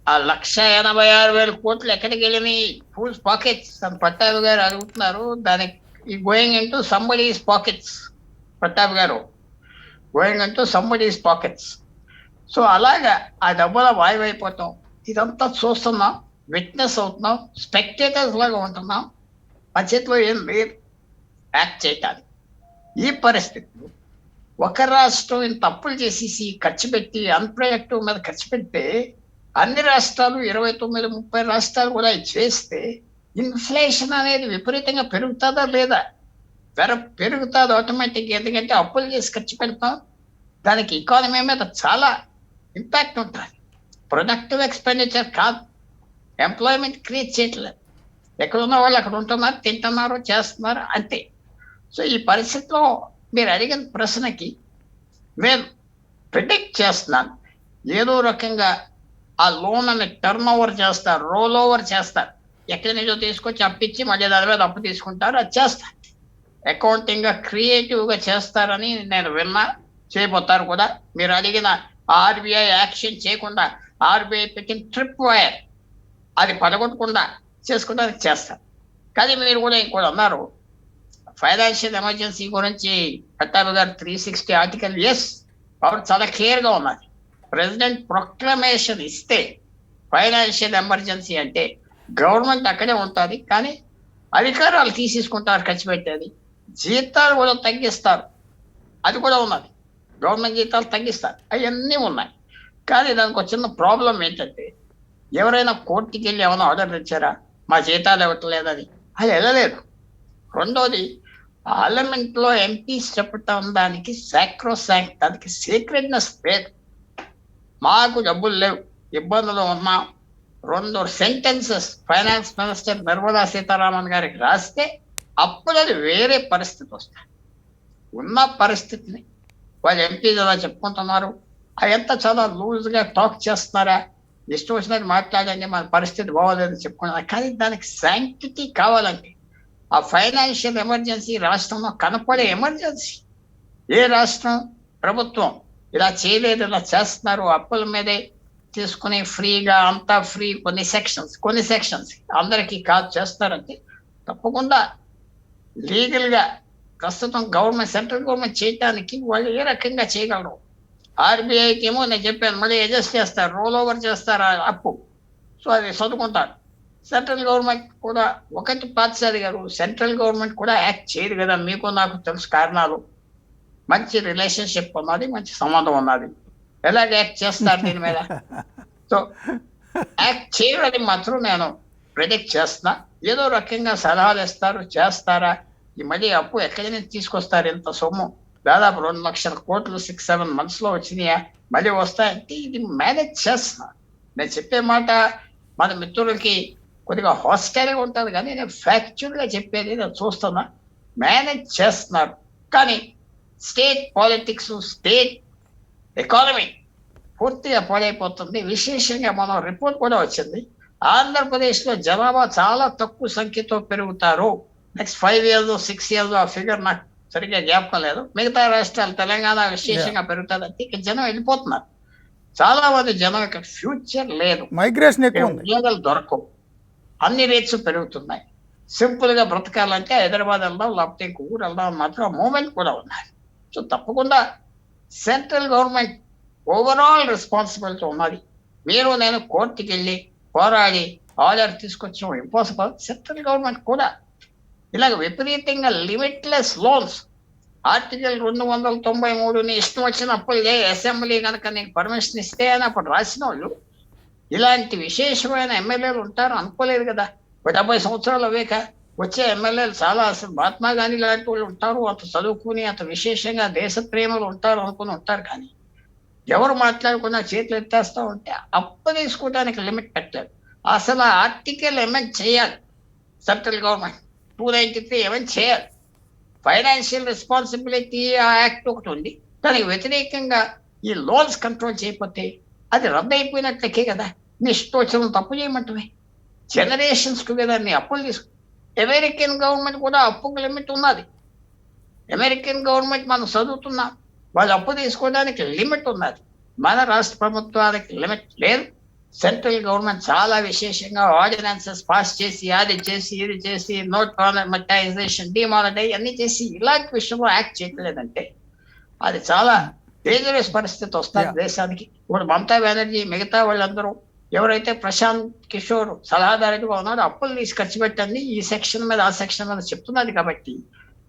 ఆ 1,86,000 కోట్లు ఎక్కడికి వెళ్ళినాయి, హూస్ పాకెట్స్ అని పట్టాభి గారు అడుగుతున్నారు. దానికి going into somebody's pockets, Pattabhi గారు going into somebody's pockets. So అలాగా ఆ డబ్బుల వాయువైపోతాం. ఇదంతా చూస్తున్నాం, విట్నెస్ అవుతున్నాం, స్పెక్టేటర్స్ లాగా ఉంటున్నాం. మా చేతిలో ఏం లేదు యాక్ట్ చేయటానికి. ఈ పరిస్థితులు ఒక రాష్ట్రం ఇంత అప్పులు చేసేసి ఖర్చు పెట్టి అన్ప్రొడక్టివ్ మీద ఖర్చు పెడితే అన్ని రాష్ట్రాలు 29-30 రాష్ట్రాలు కూడా చేస్తే ఇన్ఫ్లేషన్ అనేది విపరీతంగా పెరుగుతుందా లేదా? పెరుగుతుంది ఆటోమేటిక్గా. ఎందుకంటే అప్పులు చేసి ఖర్చు పెడతాం, దానికి ఎకానమీ మీద చాలా ఇంపాక్ట్ ఉంటుంది. ప్రొడక్టివ్ ఎక్స్పెండిచర్ కాదు, ఎంప్లాయ్మెంట్ క్రియేట్ చేయట్లేదు. ఎక్కడ ఉన్న వాళ్ళు అక్కడ ఉంటున్నారు, తింటున్నారు, చేస్తున్నారు, అంతే. సో ఈ పరిస్థితిలో మీరు అడిగిన ప్రశ్నకి నేను ప్రిడిక్ట్ చేస్తున్నాను, ఏదో రకంగా ఆ లోన్ అని టర్న్ ఓవర్ చేస్తారు, రోల్ ఓవర్ చేస్తారు. ఎక్కడి నుంచో తీసుకొచ్చి అప్పిచ్చి మళ్ళీ దాని మీద అప్పు తీసుకుంటారు, అది చేస్తారు. అకౌంటింగ్గా క్రియేటివ్గా చేస్తారని నేను విన్నా, చేయబోతారు కూడా. మీరు అడిగిన ఆర్బీఐ యాక్షన్ చేయకుండా, ఆర్బీఐ పెట్టిన ట్రిప్ వైర్ అది పడగొట్టకుండా చేసుకోవడానికి చేస్తారు. కానీ మీరు కూడా ఇంకోటి అన్నారు, ఫైనాన్షియల్ ఎమర్జెన్సీ గురించి పట్టాభి గారు 360 ఆర్టికల్, ఎస్, పవర్ చాలా క్లియర్గా ఉన్నది. ప్రెసిడెంట్ ప్రొక్లమేషన్ ఇస్తే ఫైనాన్షియల్ ఎమర్జెన్సీ అంటే గవర్నమెంట్ అక్కడే ఉంటుంది, కానీ అధికారాలు తీసేసుకుంటారు ఖర్చు పెట్టేది. జీతాలు కూడా తగ్గిస్తారు, అది కూడా ఉన్నది. గవర్నమెంట్ జీతాలు తగ్గిస్తారు, అవన్నీ ఉన్నాయి. కానీ దానికి ఒక చిన్న ప్రాబ్లం ఏంటంటే, ఎవరైనా కోర్టుకి వెళ్ళి ఏమైనా ఆర్డర్ ఇచ్చారా మా జీతాలు ఇవ్వట్లేదని? అది వెళ్ళలేదు. రెండోది, పార్లమెంట్లో ఎంపీస్ చెప్పటం దానికి సాక్రోసాంక్ట్, దానికి సీక్రెట్నెస్ లేదు. మాకు డబ్బులు లేవు, ఇబ్బందులు ఉన్నాం, 2 sentences finance minister Nirmala Sitharaman గారికి రాస్తే అప్పుడు అది వేరే పరిస్థితి వస్తుంది. ఉన్న పరిస్థితిని వాళ్ళు ఎంపీలు అలా చెప్పుకుంటున్నారు, అదంతా చాలా లూజ్గా టాక్ చేస్తున్నారా, ఇష్టం వచ్చినట్టు మాట్లాడండి, మన పరిస్థితి బాగోలేదని చెప్పుకున్నారు. కానీ దానికి శాంక్టిటీ కావాలంటే ఆ ఫైనాన్షియల్ ఎమర్జెన్సీ రాష్ట్రంలో కనపడే ఎమర్జెన్సీ. ఏ రాష్ట్రం ప్రభుత్వం ఇలా చేయలేదు, ఇలా చేస్తున్నారు, అప్పుల మీదే తీసుకుని ఫ్రీగా అంతా ఫ్రీ, కొన్ని సెక్షన్స్ అందరికీ కాదు చేస్తున్నారంటే తప్పకుండా లీగల్గా ప్రస్తుతం గవర్నమెంట్, సెంట్రల్ గవర్నమెంట్ చేయడానికి వాళ్ళు ఏ రకంగా చేయగలరు. ఆర్బీఐకి ఏమో నేను చెప్పాను, మళ్ళీ అడ్జస్ట్ చేస్తారు, రోల్ ఓవర్ చేస్తారు ఆ అప్పు. సో అది చదువుకుంటారు. సెంట్రల్ గవర్నమెంట్ కూడా ఒకటి పార్థసారథి గారు, సెంట్రల్ గవర్నమెంట్ కూడా యాక్ట్ చేయదు కదా, మీకు నాకు తెలుసు కారణాలు. మంచి రిలేషన్షిప్ ఉన్నది, మంచి సంబంధం ఉన్నది, ఎలాగ యాక్ట్ చేస్తారు దీని మీద? సో యాక్ట్ చేయడానికి మాత్రం నేను ప్రిడిక్ట్ చేస్తున్నా. ఏదో రకంగా సలహాలు ఇస్తారు, చేస్తారా? ఈ మళ్ళీ అప్పు ఎక్కడి నుంచి తీసుకొస్తారు? ఇంత సొమ్ము దాదాపు 2 లక్షల కోట్లు 6-7 months వచ్చినాయా? మళ్ళీ వస్తాయంటే ఇది మేనేజ్ చేస్తున్నారు. నేను చెప్పే మాట మన మిత్రులకి కొద్దిగా హాస్టైల్గా ఉంటుంది, కానీ నేను ఫ్యాక్చువల్గా చెప్పేది నేను చూస్తున్నా. మేనేజ్ చేస్తున్నారు, కానీ స్టేట్ పాలిటిక్స్, స్టేట్ ఎకానమీ పూర్తిగా పాడైపోతుంది. విశేషంగా మనం రిపోర్ట్ కూడా వచ్చింది, ఆంధ్రప్రదేశ్లో జనాభా చాలా తక్కువ సంఖ్యతో పెరుగుతారు నెక్స్ట్ 5 years 6 years. ఆ ఫిగర్ నాకు సరిగ్గా జ్ఞాపకం లేదు. మిగతా రాష్ట్రాలు తెలంగాణ విశేషంగా పెరుగుతారంటే ఇక జనం వెళ్ళిపోతున్నారు. చాలా మంది జనం ఇక్కడ ఫ్యూచర్ లేదు, మైగ్రేషన్ ఎక్కువ ఉంది. ఉద్యోగాలు దొరకవు, అన్ని రేట్స్ పెరుగుతున్నాయి. సింపుల్ గా బ్రతకాలంటే హైదరాబాద్ వెళ్దాం, లేకపోతే ఇంకో ఊరు వెళ్దాం మాత్రం మూమెంట్ కూడా ఉన్నాయి. సో తప్పకుండా సెంట్రల్ గవర్నమెంట్ ఓవరాల్ రెస్పాన్సిబిలిటీ ఉన్నది. మీరు నేను కోర్టుకి వెళ్ళి పోరాడి ఆర్డర్ తీసుకొచ్చాం ఇంపాసిబుల్. సెంట్రల్ గవర్నమెంట్ కూడా ఇలాగ విపరీతంగా లిమిట్లెస్ లోన్స్, ఆర్టికల్ 293ని ఇష్టం వచ్చిన అప్పులు అసెంబ్లీ కనుక నీకు పర్మిషన్ ఇస్తే అని అప్పుడు రాసిన వాళ్ళు, ఇలాంటి విశేషమైన ఎమ్మెల్యేలు ఉంటారు అనుకోలేదు కదా. 70 సంవత్సరాలు అవేక వచ్చే ఎమ్మెల్యేలు చాలా, అసలు మహాత్మా గాంధీ లాంటి వాళ్ళు ఉంటారు, అంత చదువుకుని అంత విశేషంగా దేశ ప్రేమలు ఉంటారు అనుకుని ఉంటారు. కానీ ఎవరు మాట్లాడుకున్నా చేతులు ఎత్తేస్తూ ఉంటే అప్పు తీసుకోవడానికి లిమిట్ పెట్టారు. అసలు ఆ ఆర్టికల్ ఎమెండ్ చేయాలి సెంట్రల్ గవర్నమెంట్. 293 ఎమెండ్ చేయాలి. ఫైనాన్షియల్ రెస్పాన్సిబిలిటీ ఆ యాక్ట్ ఒకటి ఉంది, దానికి వ్యతిరేకంగా ఈ లోన్స్ కంట్రోల్ చేయకపోతే అది రద్దు అయిపోయినట్లకే కదా. నీ ఇష్టం వచ్చిన తప్పు చేయమంటవే. జనరేషన్స్ టుగెదర్ నీ అప్పులు తీసుకు. అమెరికన్ గవర్నమెంట్ కూడా అప్పుకు లిమిట్ ఉన్నది. అమెరికన్ గవర్నమెంట్ మనం చదువుతున్నాం, వాళ్ళు అప్పు తీసుకోవడానికి లిమిట్ ఉన్నది. మన రాష్ట్ర ప్రభుత్వానికి లిమిట్ లేదు. సెంట్రల్ గవర్నమెంట్ చాలా విశేషంగా ఆర్డినెన్సెస్ పాస్ చేసి, అది చేసి, ఇది చేసి, నోట్ మానిటైజేషన్, డిమానిటైజ్ అన్ని చేసి ఇలాంటి విషయంలో యాక్ట్ చేయలేదంటే అది చాలా డేంజరస్ పరిస్థితి వస్తుంది దేశానికి. ఇప్పుడు మమతా బెనర్జీ మిగతా వాళ్ళందరూ ఎవరైతే ప్రశాంత్ కిషోర్ సలహాదారుగా ఉన్నారో అప్పులు తీసి ఖర్చు పెట్టండి ఈ సెక్షన్ మీద ఆ సెక్షన్ మీద చెప్తున్నది. కాబట్టి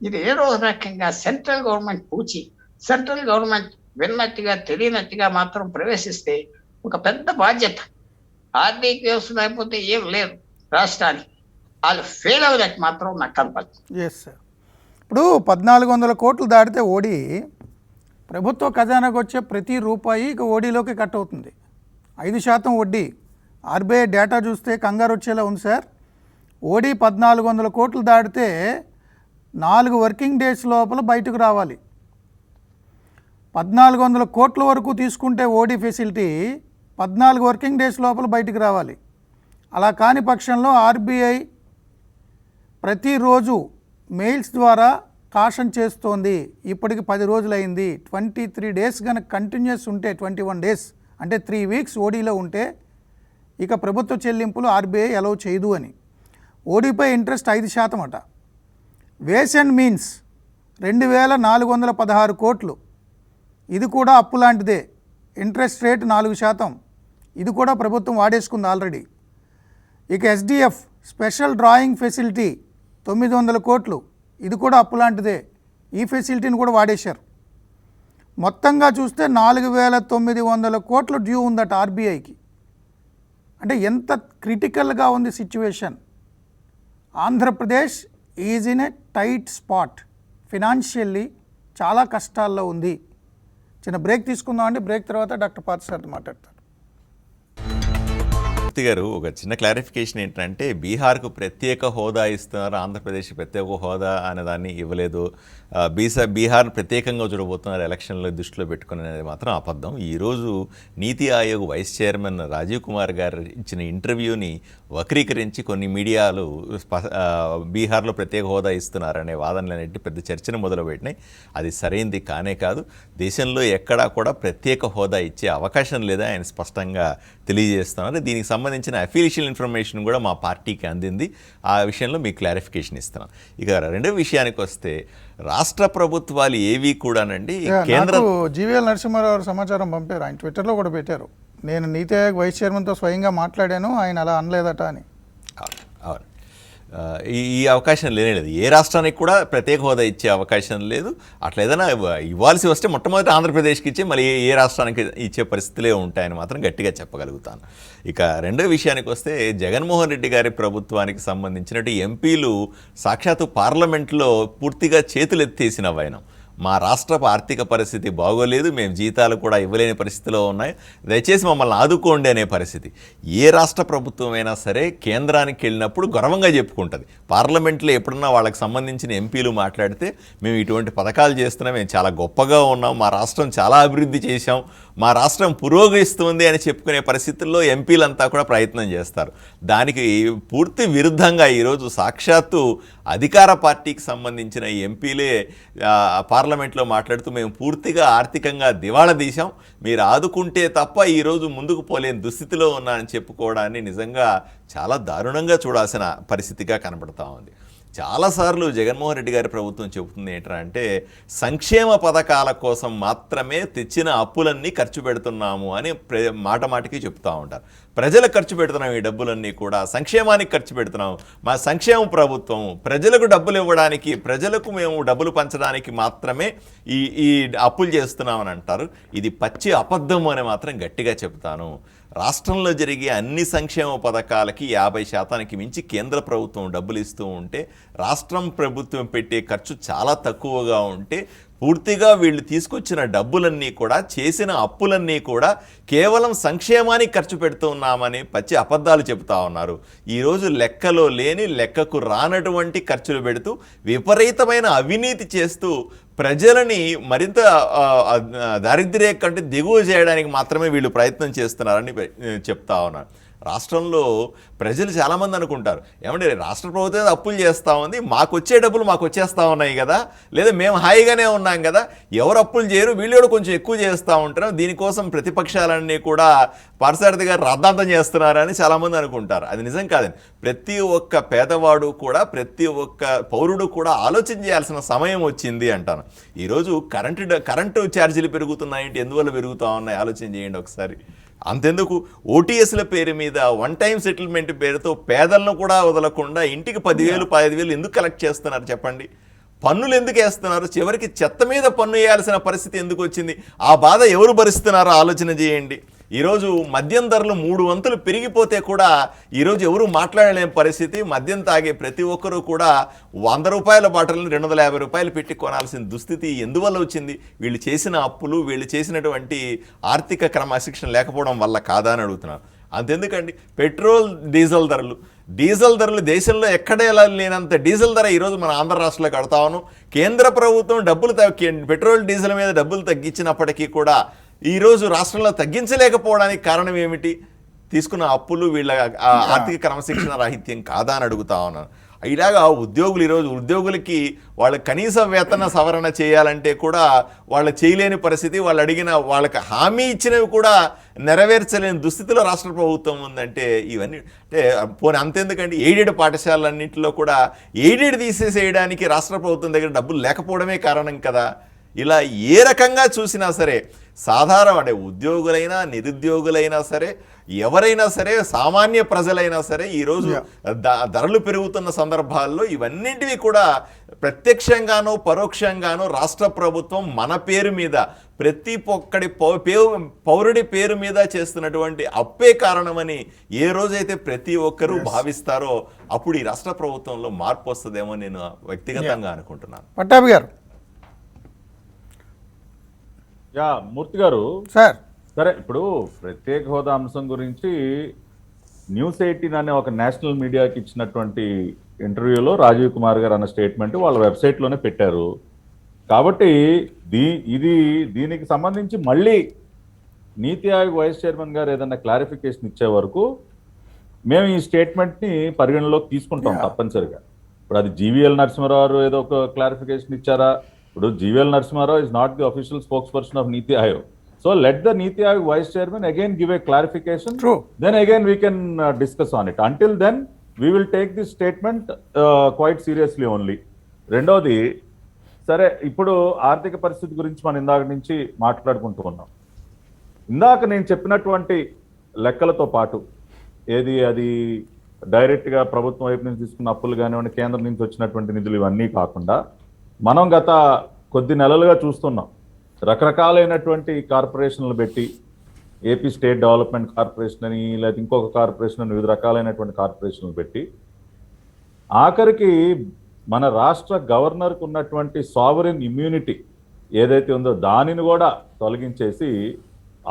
ఇది ఏదో రకంగా సెంట్రల్ గవర్నమెంట్ పూచి, సెంట్రల్ గవర్నమెంట్ విన్నట్టుగా తెలియనట్టుగా మాత్రం ప్రవేశిస్తే ఒక పెద్ద బాధ్యత. ఆర్థిక వ్యవస్థ అయిపోతే ఏం లేదు రాష్ట్రానికి, వాళ్ళు ఫెయిల్ అవ్వడానికి మాత్రం నాకు కనపడుతుంది. Yes sir. ఇప్పుడు 1400 కోట్లు దాటితే ఓడి ప్రభుత్వ ఖజానాకు వచ్చే ప్రతి రూపాయి ఇక ఓడీలోకి కట్ అవుతుంది. 5% వడ్డీ. ఆర్బీఐ డేటా చూస్తే కంగారు వచ్చేలా ఉంది సార్. ఓడీ 1400 కోట్లు దాటితే 4 వర్కింగ్ డేస్ లోపల బయటకు రావాలి. 1400 కోట్ల వరకు తీసుకుంటే ఓడీ ఫెసిలిటీ 14 వర్కింగ్ డేస్ లోపల బయటకు రావాలి. అలా కాని పక్షంలో ఆర్బీఐ ప్రతిరోజు మెయిల్స్ ద్వారా కాషన్ చేస్తోంది. ఇప్పటికి 10 రోజులైంది. 23 డేస్ కనుక కంటిన్యూస్ ఉంటే, 21 డేస్ అంటే 3 weeks ఓడీలో ఉంటే ఇక ప్రభుత్వ చెల్లింపులు ఆర్బీఐ అలౌ చేయదు అని. ఓడీపై ఇంట్రెస్ట్ 5% అట. వేస్ అండ్ మీన్స్ 2416 కోట్లు. ఇది కూడా అప్పు లాంటిదే. Interest rate 4%. ఇది కూడా ప్రభుత్వం వాడేసుకుంది ఆల్రెడీ. ఇక ఎస్డిఎఫ్ స్పెషల్ డ్రాయింగ్ ఫెసిలిటీ 900 కోట్లు. ఇది కూడా అప్పు లాంటిదే. ఈ ఫెసిలిటీని కూడా వాడేశారు. మొత్తంగా చూస్తే 4900 కోట్లు డ్యూ ఉందట ఆర్బీఐకి. అంటే ఎంత క్రిటికల్గా ఉంది situation. Andhra Pradesh is in a tight spot. Financially చాలా కష్టాల్లో ఉంది. చిన్న బ్రేక్ తీసుకుందామండి. బ్రేక్ తర్వాత డాక్టర్ పార్థ సార్తో మాట్లాడతారు. గారు ఒక చిన్న క్లారిఫికేషన్ ఏంటంటే బీహార్కు ప్రత్యేక హోదా ఇస్తున్నారు, ఆంధ్రప్రదేశ్ ప్రత్యేక హోదా అనే దాన్ని ఇవ్వలేదు. బీహార్ ప్రత్యేకంగా చూడబోతున్నారు ఎలక్షన్లో దృష్టిలో పెట్టుకుని అనేది మాత్రం అబద్ధం. ఈరోజు నీతి ఆయోగ్ వైస్ చైర్మన్ రాజీవ్ కుమార్ గారు ఇచ్చిన ఇంటర్వ్యూని వక్రీకరించి కొన్ని మీడియాలు బీహార్లో ప్రత్యేక హోదా ఇస్తున్నారనే వాదనలన్నింటి పెద్ద చర్చను మొదలుపెట్టినాయి. అది సరైనది కానే కాదు. దేశంలో ఎక్కడా కూడా ప్రత్యేక హోదా ఇచ్చే అవకాశం లేదా ఆయన స్పష్టంగా తెలియజేస్తున్నారు. దీనికి సంబంధించిన అఫీషియల్ ఇన్ఫర్మేషన్ కూడా మా పార్టీకి అందింది. ఆ విషయంలో మీకు క్లారిఫికేషన్ ఇస్తున్నాను. ఇక రెండో విషయానికి వస్తే రాష్ట్ర ప్రభుత్వాలు ఏవి కూడానండి కేంద్ర జీవీఎల్ నరసింహారావు సమాచారం పంపారు. ఆయన ట్విట్టర్లో కూడా పెట్టారు. నేను నీతి ఆయోగ్ వైస్ చైర్మన్తో స్వయంగా మాట్లాడాను, ఆయన అలా అనలేదట అని. అవును, ఈ అవకాశం లేదు. ఏ రాష్ట్రానికి కూడా ప్రత్యేక హోదా ఇచ్చే అవకాశం లేదు. అట్లా ఏదైనా ఇవ్వాల్సి వస్తే మొట్టమొదటి ఆంధ్రప్రదేశ్కి ఇచ్చే మళ్ళీ ఏ రాష్ట్రానికి ఇచ్చే పరిస్థితులే ఉంటాయని మాత్రం గట్టిగా చెప్పగలుగుతాను. ఇక రెండో విషయానికి వస్తే జగన్మోహన్ రెడ్డి గారి ప్రభుత్వానికి సంబంధించినట్టు ఎంపీలు సాక్షాత్తు పార్లమెంట్లో పూర్తిగా చేతులెత్తేసిన వైనం. మా రాష్ట్రపు ఆర్థిక పరిస్థితి బాగోలేదు, మేము జీతాలు కూడా ఇవ్వలేని పరిస్థితిలో ఉన్నాయి, దయచేసి మమ్మల్ని ఆదుకోండి అనే పరిస్థితి. ఏ రాష్ట్ర ప్రభుత్వం అయినా సరే కేంద్రానికి వెళ్ళినప్పుడు గర్వంగా చెప్పుకుంటుంది. పార్లమెంట్లో ఎప్పుడన్నా వాళ్ళకి సంబంధించిన ఎంపీలు మాట్లాడితే మేము ఇటువంటి పథకాలు చేస్తున్నాం, మేము చాలా గొప్పగా ఉన్నాం, మా రాష్ట్రం చాలా అభివృద్ధి చేశాం, మా రాష్ట్రం పురోగమిస్తుంది అని చెప్పుకునే పరిస్థితుల్లో ఎంపీలంతా కూడా ప్రయత్నం చేస్తారు. దానికి పూర్తి విరుద్ధంగా ఈరోజు సాక్షాత్తు అధికార పార్టీకి సంబంధించిన ఎంపీలే పార్లమెంట్లో మాట్లాడుతూ మేము పూర్తిగా ఆర్థికంగా దివాళా తీశాం, మీరు ఆదుకుంటే తప్ప ఈరోజు ముందుకు పోలేని దుస్థితిలో ఉన్నానని చెప్పుకోవడాన్ని నిజంగా చాలా దారుణంగా చూడాల్సిన పరిస్థితిగా కనబడతా ఉంది. చాలాసార్లు జగన్మోహన్ రెడ్డి గారి ప్రభుత్వం చెబుతుంది ఏంటంటే సంక్షేమ పథకాల కోసం మాత్రమే తెచ్చిన అప్పులన్నీ ఖర్చు పెడుతున్నాము అని మాట మాటికి చెప్తూ ఉంటారు. ప్రజలకు ఖర్చు పెడుతున్నాం, ఈ డబ్బులన్నీ కూడా సంక్షేమానికి ఖర్చు పెడుతున్నాం, మా సంక్షేమ ప్రభుత్వం ప్రజలకు డబ్బులు ఇవ్వడానికి, ప్రజలకు మేము డబ్బులు పంచడానికి మాత్రమే ఈ అప్పులు చేస్తున్నామని అంటారు. ఇది పచ్చి అబద్ధం అని మాత్రం గట్టిగా చెప్తాను. రాష్ట్రంలో జరిగే అన్ని సంక్షేమ పథకాలకి 50% మించి కేంద్ర ప్రభుత్వం డబ్బులు ఇస్తూ ఉంటే, రాష్ట్రం ప్రభుత్వం పెట్టే ఖర్చు చాలా తక్కువగా ఉంటే, పూర్తిగా వీళ్ళు తీసుకొచ్చిన డబ్బులన్నీ కూడా, చేసిన అప్పులన్నీ కూడా కేవలం సంక్షేమానికి ఖర్చు పెడుతూ ఉన్నామని పచ్చి అబద్ధాలు చెబుతూ ఉన్నారు. ఈరోజు లెక్కలో లేని, లెక్కకు రానటువంటి ఖర్చులు పెడుతూ విపరీతమైన అవినీతి చేస్తూ ప్రజలని మరింత దారిద్ర్య కంటే దిగువ చేయడానికి మాత్రమే వీళ్ళు ప్రయత్నం చేస్తున్నారని చెప్తా ఉన్నారు. రాష్ట్రంలో ప్రజలు చాలామంది అనుకుంటారు, ఏమంటే రాష్ట్ర ప్రభుత్వం అప్పులు చేస్తూ ఉంది, మాకు వచ్చే డబ్బులు మాకు వచ్చేస్తూ ఉన్నాయి కదా, లేదా మేము హాయిగానే ఉన్నాం కదా, ఎవరు అప్పులు చేయరు, వీళ్ళు కూడా కొంచెం ఎక్కువ చేస్తూ ఉంటారు, దీనికోసం ప్రతిపక్షాలన్నీ కూడా పార్థసారథి గారు రాద్ధాంతం చేస్తున్నారని చాలామంది అనుకుంటారు. అది నిజం కాదండి. ప్రతి ఒక్క పేదవాడు కూడా, ప్రతి ఒక్క పౌరుడు కూడా ఆలోచన చేయాల్సిన సమయం వచ్చింది అంటాను. ఈరోజు కరెంటు ఛార్జీలు పెరుగుతున్నాయంటే ఎందువల్ల పెరుగుతూ ఉన్నాయి ఆలోచన చేయండి ఒకసారి. అంతెందుకు ఓటీఎస్ల పేరు మీద వన్ టైం సెటిల్మెంట్ పేరుతో పేదలను కూడా వదలకుండా ఇంటికి 10,000 15,000 ఎందుకు కలెక్ట్ చేస్తున్నారు చెప్పండి? పన్నులు ఎందుకు వేస్తున్నారు? చివరికి చెత్త మీద పన్ను వేయాల్సిన పరిస్థితి ఎందుకు వచ్చింది? ఆ బాధ ఎవరు భరిస్తున్నారో ఆలోచన చేయండి. ఈరోజు మద్యం ధరలు 3 వంతులు పెరిగిపోతే కూడా ఈరోజు ఎవరు మాట్లాడలేని పరిస్థితి. మద్యం తాగే ప్రతి ఒక్కరూ కూడా 100 రూపాయల బాటిల్ని 250 రూపాయలు పెట్టి కొనాల్సిన దుస్థితి ఎందువల్ల వచ్చింది? వీళ్ళు చేసిన అప్పులు, వీళ్ళు చేసినటువంటి ఆర్థిక క్రమశిక్షణ లేకపోవడం వల్ల కాదా అని అడుగుతున్నారు. అంతెందుకండి, పెట్రోల్ డీజిల్ ధరలు దేశంలో ఎక్కడ ఎలా లేనంత డీజిల్ ధర ఈరోజు మన ఆంధ్ర రాష్ట్రంలో కడతా ఉన్నాం. కేంద్ర ప్రభుత్వం పెట్రోల్ డీజిల్ మీద డబ్బులు తగ్గించినప్పటికీ కూడా ఈరోజు రాష్ట్రంలో తగ్గించలేకపోవడానికి కారణం ఏమిటి? తీసుకున్న అప్పులు, వీళ్ళ ఆర్థిక క్రమశిక్షణ రాహిత్యం కాదా అని అడుగుతా ఉన్నాను. ఇలాగా ఉద్యోగులకి వాళ్ళ కనీస వేతన సవరణ చేయాలంటే కూడా వాళ్ళు చేయలేని పరిస్థితి, వాళ్ళు అడిగిన వాళ్ళకి హామీ ఇచ్చినవి కూడా నెరవేర్చలేని దుస్థితిలో రాష్ట్ర ప్రభుత్వం ఉందంటే ఇవన్నీ అంటే పోనీ అంతెందుకండి, ఎయిడెడ్ పాఠశాలన్నింటిలో కూడా ఎయిడెడ్ తీసేసేయడానికి రాష్ట్ర ప్రభుత్వం దగ్గర డబ్బులు లేకపోవడమే కారణం కదా. ఇలా ఏ రకంగా చూసినా సరే సాధారణ ఉద్యోగులైనా, నిరుద్యోగులైనా సరే, ఎవరైనా సరే, సామాన్య ప్రజలైనా సరే ఈరోజు ధరలు పెరుగుతున్న సందర్భాల్లో ఇవన్నింటివి కూడా ప్రత్యక్షంగానో పరోక్షంగానో రాష్ట్ర ప్రభుత్వం మన పేరు మీద, ప్రతి ఒక్కడి పౌరుడి పేరు మీద చేస్తున్నటువంటి అప్పే కారణమని ఏ రోజైతే ప్రతి ఒక్కరూ భావిస్తారో అప్పుడు ఈ రాష్ట్ర ప్రభుత్వంలో మార్పు వస్తుందేమో నేను వ్యక్తిగతంగా అనుకుంటున్నాను. పట్టాభి గారు. మూర్తి గారు సార్, సరే, ఇప్పుడు ప్రత్యేక హోదా అంశం గురించి న్యూస్ 18 అనే ఒక నేషనల్ మీడియాకి ఇచ్చినటువంటి ఇంటర్వ్యూలో రాజీవ్ కుమార్ గారు అన్న స్టేట్మెంట్ వాళ్ళ వెబ్సైట్లోనే పెట్టారు. కాబట్టి దీనికి సంబంధించి మళ్ళీ నీతి ఆయోగ్ వైస్ చైర్మన్ గారు ఏదన్నా క్లారిఫికేషన్ ఇచ్చే వరకు మేము ఈ స్టేట్మెంట్ని పరిగణలోకి తీసుకుంటాం తప్పనిసరిగా. ఇప్పుడు అది జీవీఎల్ నరసింహారావు ఏదో ఒక క్లారిఫికేషన్ ఇచ్చారా? ఇప్పుడు GVL Narasimha Rao is not the official spokesperson of Niti Aayog. So let the Niti Aayog vice chairman again give a clarification. True. Then again we can discuss on it. Until then we will take this statement quite seriously only. రెండోది, సరే ఇప్పుడు ఆర్థిక పరిస్థితి గురించి మనం ఇందాక నుంచి మాట్లాడుకుంటూ ఉన్నాం. ఇందాక నేను చెప్పినటువంటి లెక్కలతో పాటు అది డైరెక్ట్గా ప్రభుత్వం వైపు నుంచి తీసుకున్న అప్పులు కానివ్వండి, కేంద్రం నుంచి వచ్చినటువంటి నిధులు, ఇవన్నీ కాకుండా మనం గత కొద్ది నెలలుగా చూస్తున్నాం రకరకాలైనటువంటి కార్పొరేషన్లు పెట్టి, ఏపీ స్టేట్ డెవలప్మెంట్ కార్పొరేషన్ అని, లేదా ఇంకొక కార్పొరేషన్ అని, వివిధ రకాలైనటువంటి కార్పొరేషన్లు పెట్టి ఆఖరికి మన రాష్ట్ర గవర్నర్కు ఉన్నటువంటి సావరిన్ ఇమ్యూనిటీ ఏదైతే ఉందో దానిని కూడా తొలగించేసి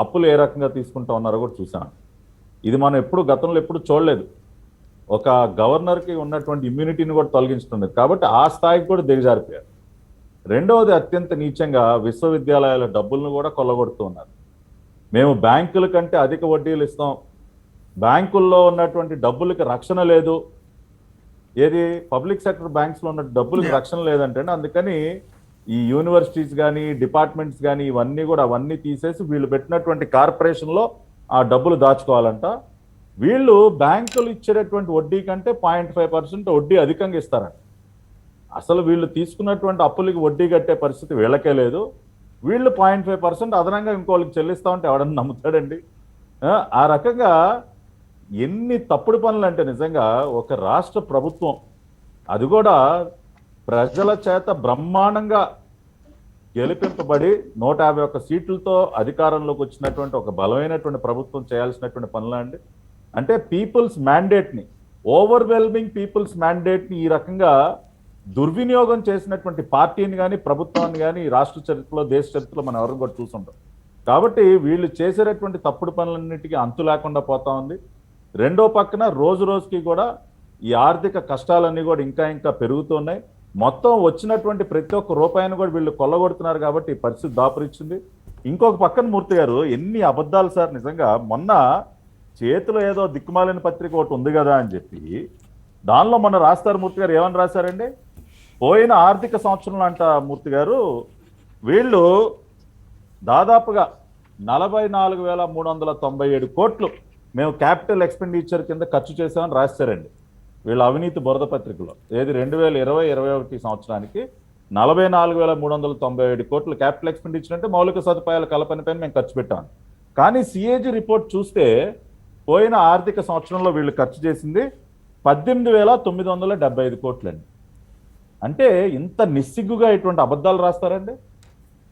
అప్పులు ఏ రకంగా తీసుకుంటా ఉన్నారో కూడా చూసాను. ఇది మనం ఎప్పుడు గతంలో ఎప్పుడు చూడలేదు. ఒక గవర్నర్కి ఉన్నటువంటి ఇమ్యూనిటీని కూడా తొలగించుతున్నది. కాబట్టి ఆ స్థాయికి కూడా దిగజారిపోయారు. రెండవది, అత్యంత నీచంగా విశ్వవిద్యాలయాల డబ్బులను కూడా కొల్లగొడుతూ ఉన్నారు. మేము బ్యాంకుల కంటే అధిక వడ్డీలు ఇస్తాం, బ్యాంకుల్లో ఉన్నటువంటి డబ్బులకి రక్షణ లేదు, ఏది పబ్లిక్ సెక్టర్ బ్యాంక్స్లో ఉన్న డబ్బులకి రక్షణ లేదంటే అందుకని ఈ యూనివర్సిటీస్ కానీ డిపార్ట్మెంట్స్ కానీ ఇవన్నీ కూడా అవన్నీ తీసేసి వీళ్ళు పెట్టినటువంటి కార్పొరేషన్లో ఆ డబ్బులు దాచుకోవాలంట. వీళ్ళు బ్యాంకులు ఇచ్చేటటువంటి వడ్డీ కంటే 0.5% వడ్డీ అధికంగా ఇస్తారంట. అసలు వీళ్ళు తీసుకున్నటువంటి అప్పులకి వడ్డీ కట్టే పరిస్థితి వీళ్ళకే లేదు. వీళ్ళు 0.5% అదనంగా ఇంకోళ్ళకి చెల్లిస్తా ఉంటే ఎవడన్నా నమ్ముతాడండి? ఆ రకంగా ఎన్ని తప్పుడు పనులు అంటే నిజంగా ఒక రాష్ట్ర ప్రభుత్వం, అది కూడా ప్రజల చేత బ్రహ్మాండంగా గెలిపింపబడి 151 సీట్లతో అధికారంలోకి వచ్చినటువంటి ఒక బలమైనటువంటి ప్రభుత్వం చేయాల్సినటువంటి పనులా అండి? అంటే పీపుల్స్ మ్యాండేట్ని, ఓవర్వెల్మింగ్ పీపుల్స్ మ్యాండేట్ని ఈ రకంగా దుర్వినియోగం చేసినటువంటి పార్టీని కానీ ప్రభుత్వాన్ని కానీ ఈ రాష్ట్ర చరిత్రలో దేశ చరిత్రలో మనం ఎవరు కూడా చూసుంటాం. కాబట్టి వీళ్ళు చేసేటటువంటి తప్పుడు పనులన్నిటికీ అంతు లేకుండా పోతా ఉంది. రెండో పక్కన రోజు రోజుకి కూడా ఈ ఆర్థిక కష్టాలన్నీ కూడా ఇంకా ఇంకా పెరుగుతున్నాయి. మొత్తం వచ్చినటువంటి ప్రతి ఒక్క రూపాయిని కూడా వీళ్ళు కొల్లగొడుతున్నారు. కాబట్టి ఈ పరిస్థితి దాపురిచ్చింది. ఇంకొక పక్కన మూర్తి గారు ఎన్ని అబద్ధాలు సార్! నిజంగా మొన్న చేతిలో ఏదో దిక్కుమాలిన పత్రిక ఒకటి ఉంది కదా అని చెప్పి దానిలో మొన్న రాస్తారు మూర్తి గారు. ఏమని రాశారండి? పోయిన ఆర్థిక సంవత్సరంలో అంట మూర్తి గారు వీళ్ళు దాదాపుగా 44,397 కోట్లు మేము క్యాపిటల్ ఎక్స్పెండిచర్ కింద ఖర్చు చేసామని రాశారండి వీళ్ళ అవినీతి బురద పత్రికలో. ఏది 2020-21 సంవత్సరానికి 44,397 కోట్లు క్యాపిటల్ ఎక్స్పెండిచర్ అంటే మౌలిక సదుపాయాల కల్పనపైన మేము ఖర్చు పెట్టాం. కానీ సిఏజీ రిపోర్ట్ చూస్తే పోయిన ఆర్థిక సంవత్సరంలో వీళ్ళు ఖర్చు చేసింది 18,975 కోట్లండి. అంటే ఇంత నిస్సిగ్గుగా ఇటువంటి అబద్ధాలు రాస్తారండి?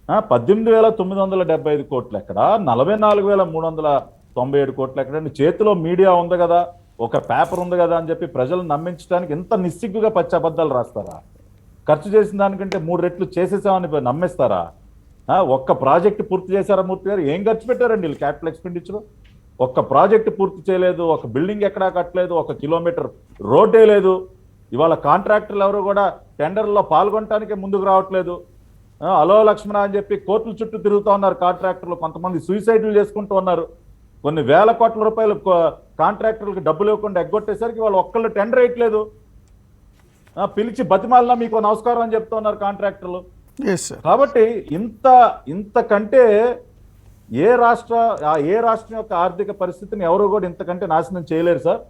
18,975 కోట్లు ఎక్కడ, 44,397 కోట్లు ఎక్కడండి? చేతిలో మీడియా ఉంది కదా, ఒక పేపర్ ఉంది కదా అని చెప్పి ప్రజలను నమ్మించడానికి ఇంత నిస్సిగ్గుగా పచ్చి అబద్ధాలు రాస్తారా? ఖర్చు చేసిన దానికంటే 3 రెట్లు చేసేసామని నమ్మేస్తారా? ఒక్క ప్రాజెక్టు పూర్తి చేశారా మూర్తి గారు? ఏం ఖర్చు పెట్టారండి వీళ్ళు క్యాపిటల్ ఎక్స్పెండిచర్? ఒక్క ప్రాజెక్టు పూర్తి చేయలేదు, ఒక బిల్డింగ్ ఎక్కడా కట్టలేదు, 1 కిలోమీటర్ రోడ్డే లేదు. ఇవాళ కాంట్రాక్టర్లు ఎవరు కూడా టెండర్లో పాల్గొనడానికే ముందుకు రావట్లేదు. అలో లక్ష్మణ అని చెప్పి కోర్టుల చుట్టూ తిరుగుతూ ఉన్నారు కాంట్రాక్టర్లు. కొంతమంది సూసైడ్లు చేసుకుంటూ ఉన్నారు. కొన్ని వేల కోట్ల రూపాయలు కాంట్రాక్టర్లకు డబ్బులు ఇవ్వకుండా ఎగ్గొట్టేసరికి వాళ్ళు ఒక్కళ్ళు టెండర్ వేయట్లేదు. పిలిచి బతిమాలినా మీకు నమస్కారం అని చెప్తూ ఉన్నారు కాంట్రాక్టర్లు. కాబట్టి ఇంతకంటే ఏ రాష్ట్రం యొక్క ఆర్థిక పరిస్థితిని ఎవరు కూడా ఇంతకంటే నాశనం చేయలేరు సార్.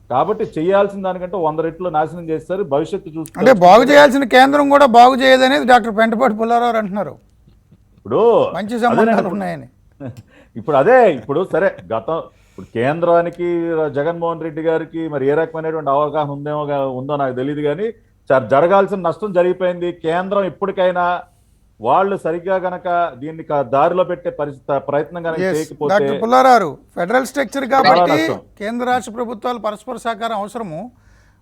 కాబట్టి చేయాల్సిన దానికంటే 100 రెట్లు నాశనం చేస్తారు. భవిష్యత్తు చూస్తే అంటే బాగు చేయాల్సిన కేంద్రం కూడా బాగు చేయదనేది డాక్టర్ పెంటపాటి పుల్లారావు అంటున్నారు. ఇప్పుడు మంచి సంబంధాలు ఉన్నాయని. ఇప్పుడు సరే ఇప్పుడు కేంద్రానికి జగన్మోహన్ రెడ్డి గారికి మరి ఏ రకమైనటువంటి అవగాహన ఉందో నాకు తెలియదు. కానీ జరగాల్సిన నష్టం జరిగిపోయింది. కేంద్రం ఇప్పటికైనా వాళ్ళు సరిగ్గా గనక దీన్ని దారిలో పెట్టే ప్రయత్నం కనుక చేయకపోతే, డాక్టర్ పుల్లారావు ఫెడరల్ స్ట్రక్చర్ కాబట్టి కేంద్ర రాష్ట్ర ప్రభుత్వాలు పరస్పర సహకారం అవసరము.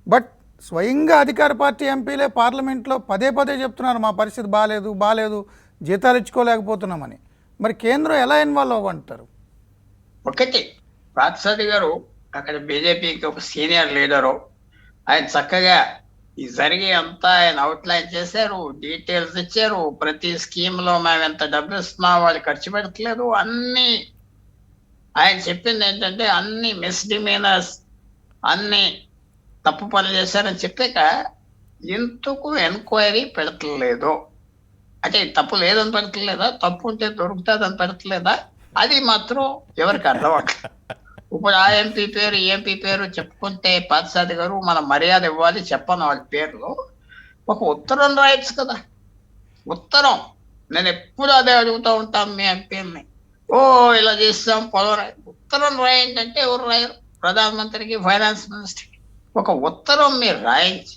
బట్ స్వయంగా అధికార పార్టీ ఎంపీలే పార్లమెంట్లో పదే చెప్తున్నారు మా పరిస్థితి బాగాలేదు, జీతాలు ఇచ్చుకోలేకపోతున్నామని. మరి కేంద్రం ఎలా ఇన్వాల్వ్ అవ్వంటారు? ఒకటి, పార్థసారథి గారు అక్కడ బీజేపీకి ఒక సీనియర్ లీడరు. ఆయన చక్కగా ఈ జరిగి అంతా ఆయన అవుట్లైన్ చేశారు, డీటెయిల్స్ ఇచ్చారు. ప్రతి స్కీమ్లో మేము ఎంత డబ్బు ఇస్తున్నాం, వాళ్ళు ఖర్చు పెట్టట్లేదు, అన్నీ ఆయన చెప్పింది ఏంటంటే అన్ని మిస్డిమీనర్స్, అన్ని తప్పు పనులు చేశారని చెప్పాక ఎందుకు ఎంక్వైరీ పెడతలేదు? అంటే తప్పు లేదని పెడతలేదా? తప్పు ఉంటే దొరుకుతుందని పెడతలేదా? అది మాత్రం ఎవరికి అర్థం అవ్వట్లేదు. ఇప్పుడు ఆ ఎంపీ పేరు ఈ ఎంపీ పేరు చెప్పుకుంటే పార్థసారథి గారు మనం మర్యాద ఇవ్వాలి, చెప్పను వాళ్ళ పేర్లు. ఒక ఉత్తరం రాయొచ్చు కదా. ఉత్తరం నేను ఎప్పుడు అదే అడుగుతూ ఉంటాను మీ ఎంపీని. ఇలా చేస్తాం పొలం ఉత్తరం రాయండి అంటే ఎవరు రాయరు? ప్రధానమంత్రికి, ఫైనాన్స్ మినిస్టర్కి ఒక ఉత్తరం మీరు రాయించి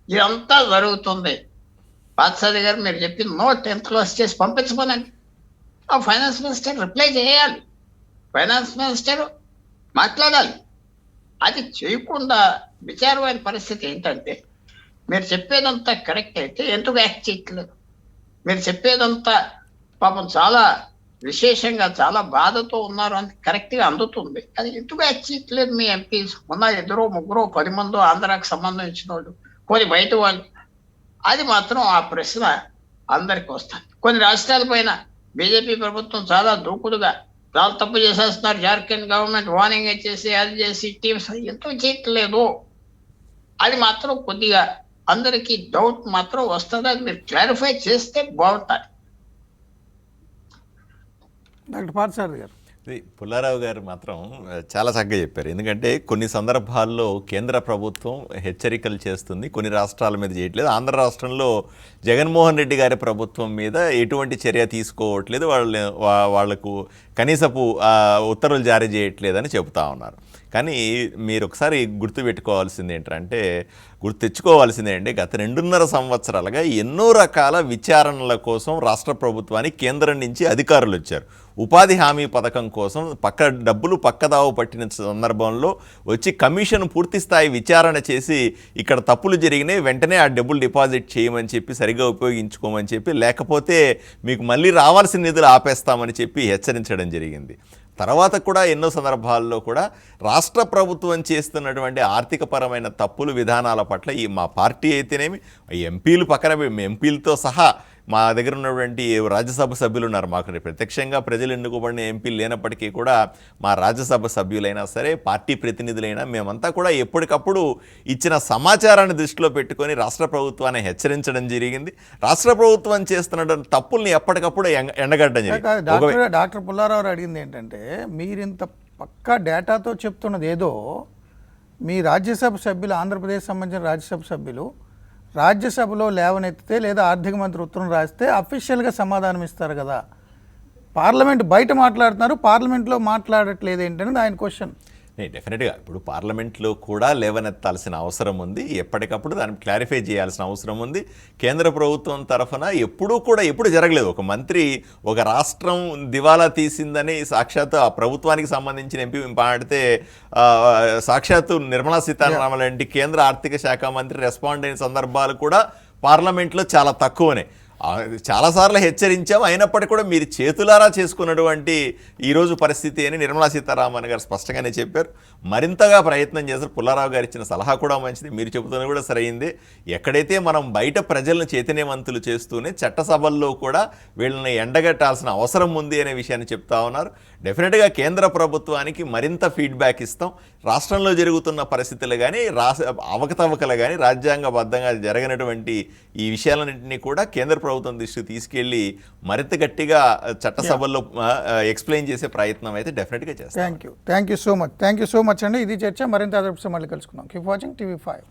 ఇదంతా జరుగుతుంది పార్థసారథి గారు మీరు చెప్పిన నోట్ క్లోజ్ చేసి పంపించమనండి. ఆ ఫైనాన్స్ మినిస్టర్ రిప్లై చేయాలి, ఫైనాన్స్ మినిస్టర్ మాట్లాడాలి. అది చేయకుండా విచారమైన పరిస్థితి ఏంటంటే మీరు చెప్పేదంతా కరెక్ట్ అయితే ఎందుకు యాక్ట్ చేయట్లేదు? మీరు చెప్పేదంతా పాపం చాలా విశేషంగా చాలా బాధతో ఉన్నారు అని కరెక్ట్ గా అందుతుంది. అది ఎందుకు యాక్చువట్లేదు మీ ఎంపీస్? మొన్న 2-3 10 ఆంధ్రాకి సంబంధించిన వాళ్ళు, కొన్ని బయట వాళ్ళు. అది మాత్రం ఆ ప్రశ్న అందరికి వస్తుంది. కొన్ని రాష్ట్రాల పైన బీజేపీ ప్రభుత్వం చాలా దూకుడుగా చాలా తప్పు చేసేస్తున్నారు. జార్ఖండ్ గవర్నమెంట్ వార్నింగ్ ఇచ్చేసి అది చేసి టీమ్స్ ఎందుకు చేయట్లేదు, అది మాత్రం కొద్దిగా అందరికీ డౌట్ మాత్రం వస్తుంది. అది మీరు క్లారిఫై చేస్తే బాగుంటుంది. డాక్టర్ పార్థసారథి గారు. పుల్లారావు గారు మాత్రం చాలా చక్కగా చెప్పారు. ఎందుకంటే కొన్ని సందర్భాల్లో కేంద్ర ప్రభుత్వం హెచ్చరికలు చేస్తుంది, కొన్ని రాష్ట్రాల మీద చేయట్లేదు. ఆంధ్ర రాష్ట్రంలో జగన్మోహన్ రెడ్డి గారి ప్రభుత్వం మీద ఎటువంటి చర్య తీసుకోవట్లేదు, వాళ్లకు కనీసపు ఉత్తర్వులు జారీ చేయట్లేదని చెబుతా ఉన్నారు. కానీ మీరు ఒకసారి గుర్తుపెట్టుకోవాల్సింది ఏంటంటే, తెచ్చుకోవాల్సిందే అండి, గత 2.5 సంవత్సరాలుగా ఎన్నో రకాల విచారణల కోసం రాష్ట్ర ప్రభుత్వానికి కేంద్రం నుంచి అధికారులు వచ్చారు. ఉపాధి హామీ పథకం కోసం డబ్బులు పక్కదావు పట్టిన సందర్భంలో వచ్చి కమిషన్ పూర్తి స్థాయి విచారణ చేసి ఇక్కడ తప్పులు జరిగినాయి, వెంటనే ఆ డబ్బులు డిపాజిట్ చేయమని చెప్పి, సరిగా ఉపయోగించుకోమని చెప్పి, లేకపోతే మీకు మళ్ళీ రావాల్సిన నిధులు ఆపేస్తామని చెప్పి హెచ్చరించడం జరిగింది. తర్వాత కూడా ఎన్నో సందర్భాల్లో కూడా రాష్ట్ర ప్రభుత్వం చేస్తున్నటువంటి ఆర్థికపరమైన తప్పులు విధానాల పట్ల మా పార్టీ అయితేనేమి, ఎంపీలు పక్కన ఎంపీలతో సహా మా దగ్గర ఉన్నటువంటి రాజ్యసభ సభ్యులు ఉన్నారు. మాకు ప్రత్యక్షంగా ప్రజలు ఎన్నుకోబడిన ఎంపీలు లేనప్పటికీ కూడా మా రాజ్యసభ సభ్యులైనా సరే, పార్టీ ప్రతినిధులైనా మేమంతా కూడా ఎప్పటికప్పుడు ఇచ్చిన సమాచారాన్ని దృష్టిలో పెట్టుకొని రాష్ట్ర ప్రభుత్వాన్ని హెచ్చరించడం జరిగింది. రాష్ట్ర ప్రభుత్వం చేస్తున్న తప్పుల్ని ఎప్పటికప్పుడు ఎండగట్టడం జరిగింది. డాక్టర్ పుల్లారావు అడిగింది ఏంటంటే, మీరింత పక్కా డేటాతో చెప్తున్నది ఏదో, మీ రాజ్యసభ సభ్యులు, ఆంధ్రప్రదేశ్ సంబంధించిన రాజ్యసభ సభ్యులు రాజ్యసభలో లేవనెత్తితే లేదా ఆర్థిక మంత్రి ఉత్తరం రాస్తే అఫీషియల్గా సమాధానం ఇస్తారు కదా, పార్లమెంట్ బయట మాట్లాడుతున్నారు, పార్లమెంట్లో మాట్లాడట్లేదు ఏంటనేది ఆయన క్వశ్చన్. డెఫినెట్గా ఇప్పుడు పార్లమెంట్లో కూడా లేవనెత్తాల్సిన అవసరం ఉంది, ఎప్పటికప్పుడు దాన్ని క్లారిఫై చేయాల్సిన అవసరం ఉంది. కేంద్ర ప్రభుత్వం తరఫున ఎప్పుడు జరగలేదు. ఒక మంత్రి ఒక రాష్ట్రం దివాలా తీసిందని సాక్షాత్తు ఆ ప్రభుత్వానికి సంబంధించిన ఎంపీ మాట్లాడితే, సాక్షాత్తు నిర్మలా సీతారామన్ లాంటి కేంద్ర ఆర్థిక శాఖ మంత్రి రెస్పాండ్ అయిన సందర్భాలు కూడా పార్లమెంట్లో చాలా తక్కువనే. చాలాసార్లు హెచ్చరించాం, అయినప్పటికీ కూడా మీరు చేతులారా చేసుకున్నటువంటి ఈరోజు పరిస్థితి అని నిర్మలా సీతారామన్ గారు స్పష్టంగానే చెప్పారు. మరింతగా ప్రయత్నం చేశారు. పుల్లారావు గారు ఇచ్చిన సలహా కూడా మంచిది, మీరు చెబుతున్నది కూడా సరైంది. ఎక్కడైతే మనం బయట ప్రజలను చైతన్యవంతులు చేస్తూనే చట్టసభల్లో కూడా వీళ్ళని ఎండగట్టాల్సిన అవసరం ఉంది అనే విషయాన్ని చెప్తా ఉన్నారు. డెఫినెట్గా కేంద్ర ప్రభుత్వానికి మరింత ఫీడ్బ్యాక్ ఇస్తాం. రాష్ట్రంలో జరుగుతున్న పరిస్థితులు కానీ, అవకతవకలు కానీ, రాజ్యాంగబద్ధంగా జరగనటువంటి ఈ విషయాలన్నింటినీ కూడా కేంద్ర ప్రభుత్వం దృష్టికి తీసుకెళ్లి మరింత గట్టిగా చట్టసభల్లో ఎక్స్ప్లెయిన్ చేసే ప్రయత్నం అయితే డెఫినెట్గా చేస్తాం. థ్యాంక్ యూ సో మచ్ అండి. ఇది చర్చ. మరింత మళ్ళీ కలుసుకుందాం. Keep watching TV5.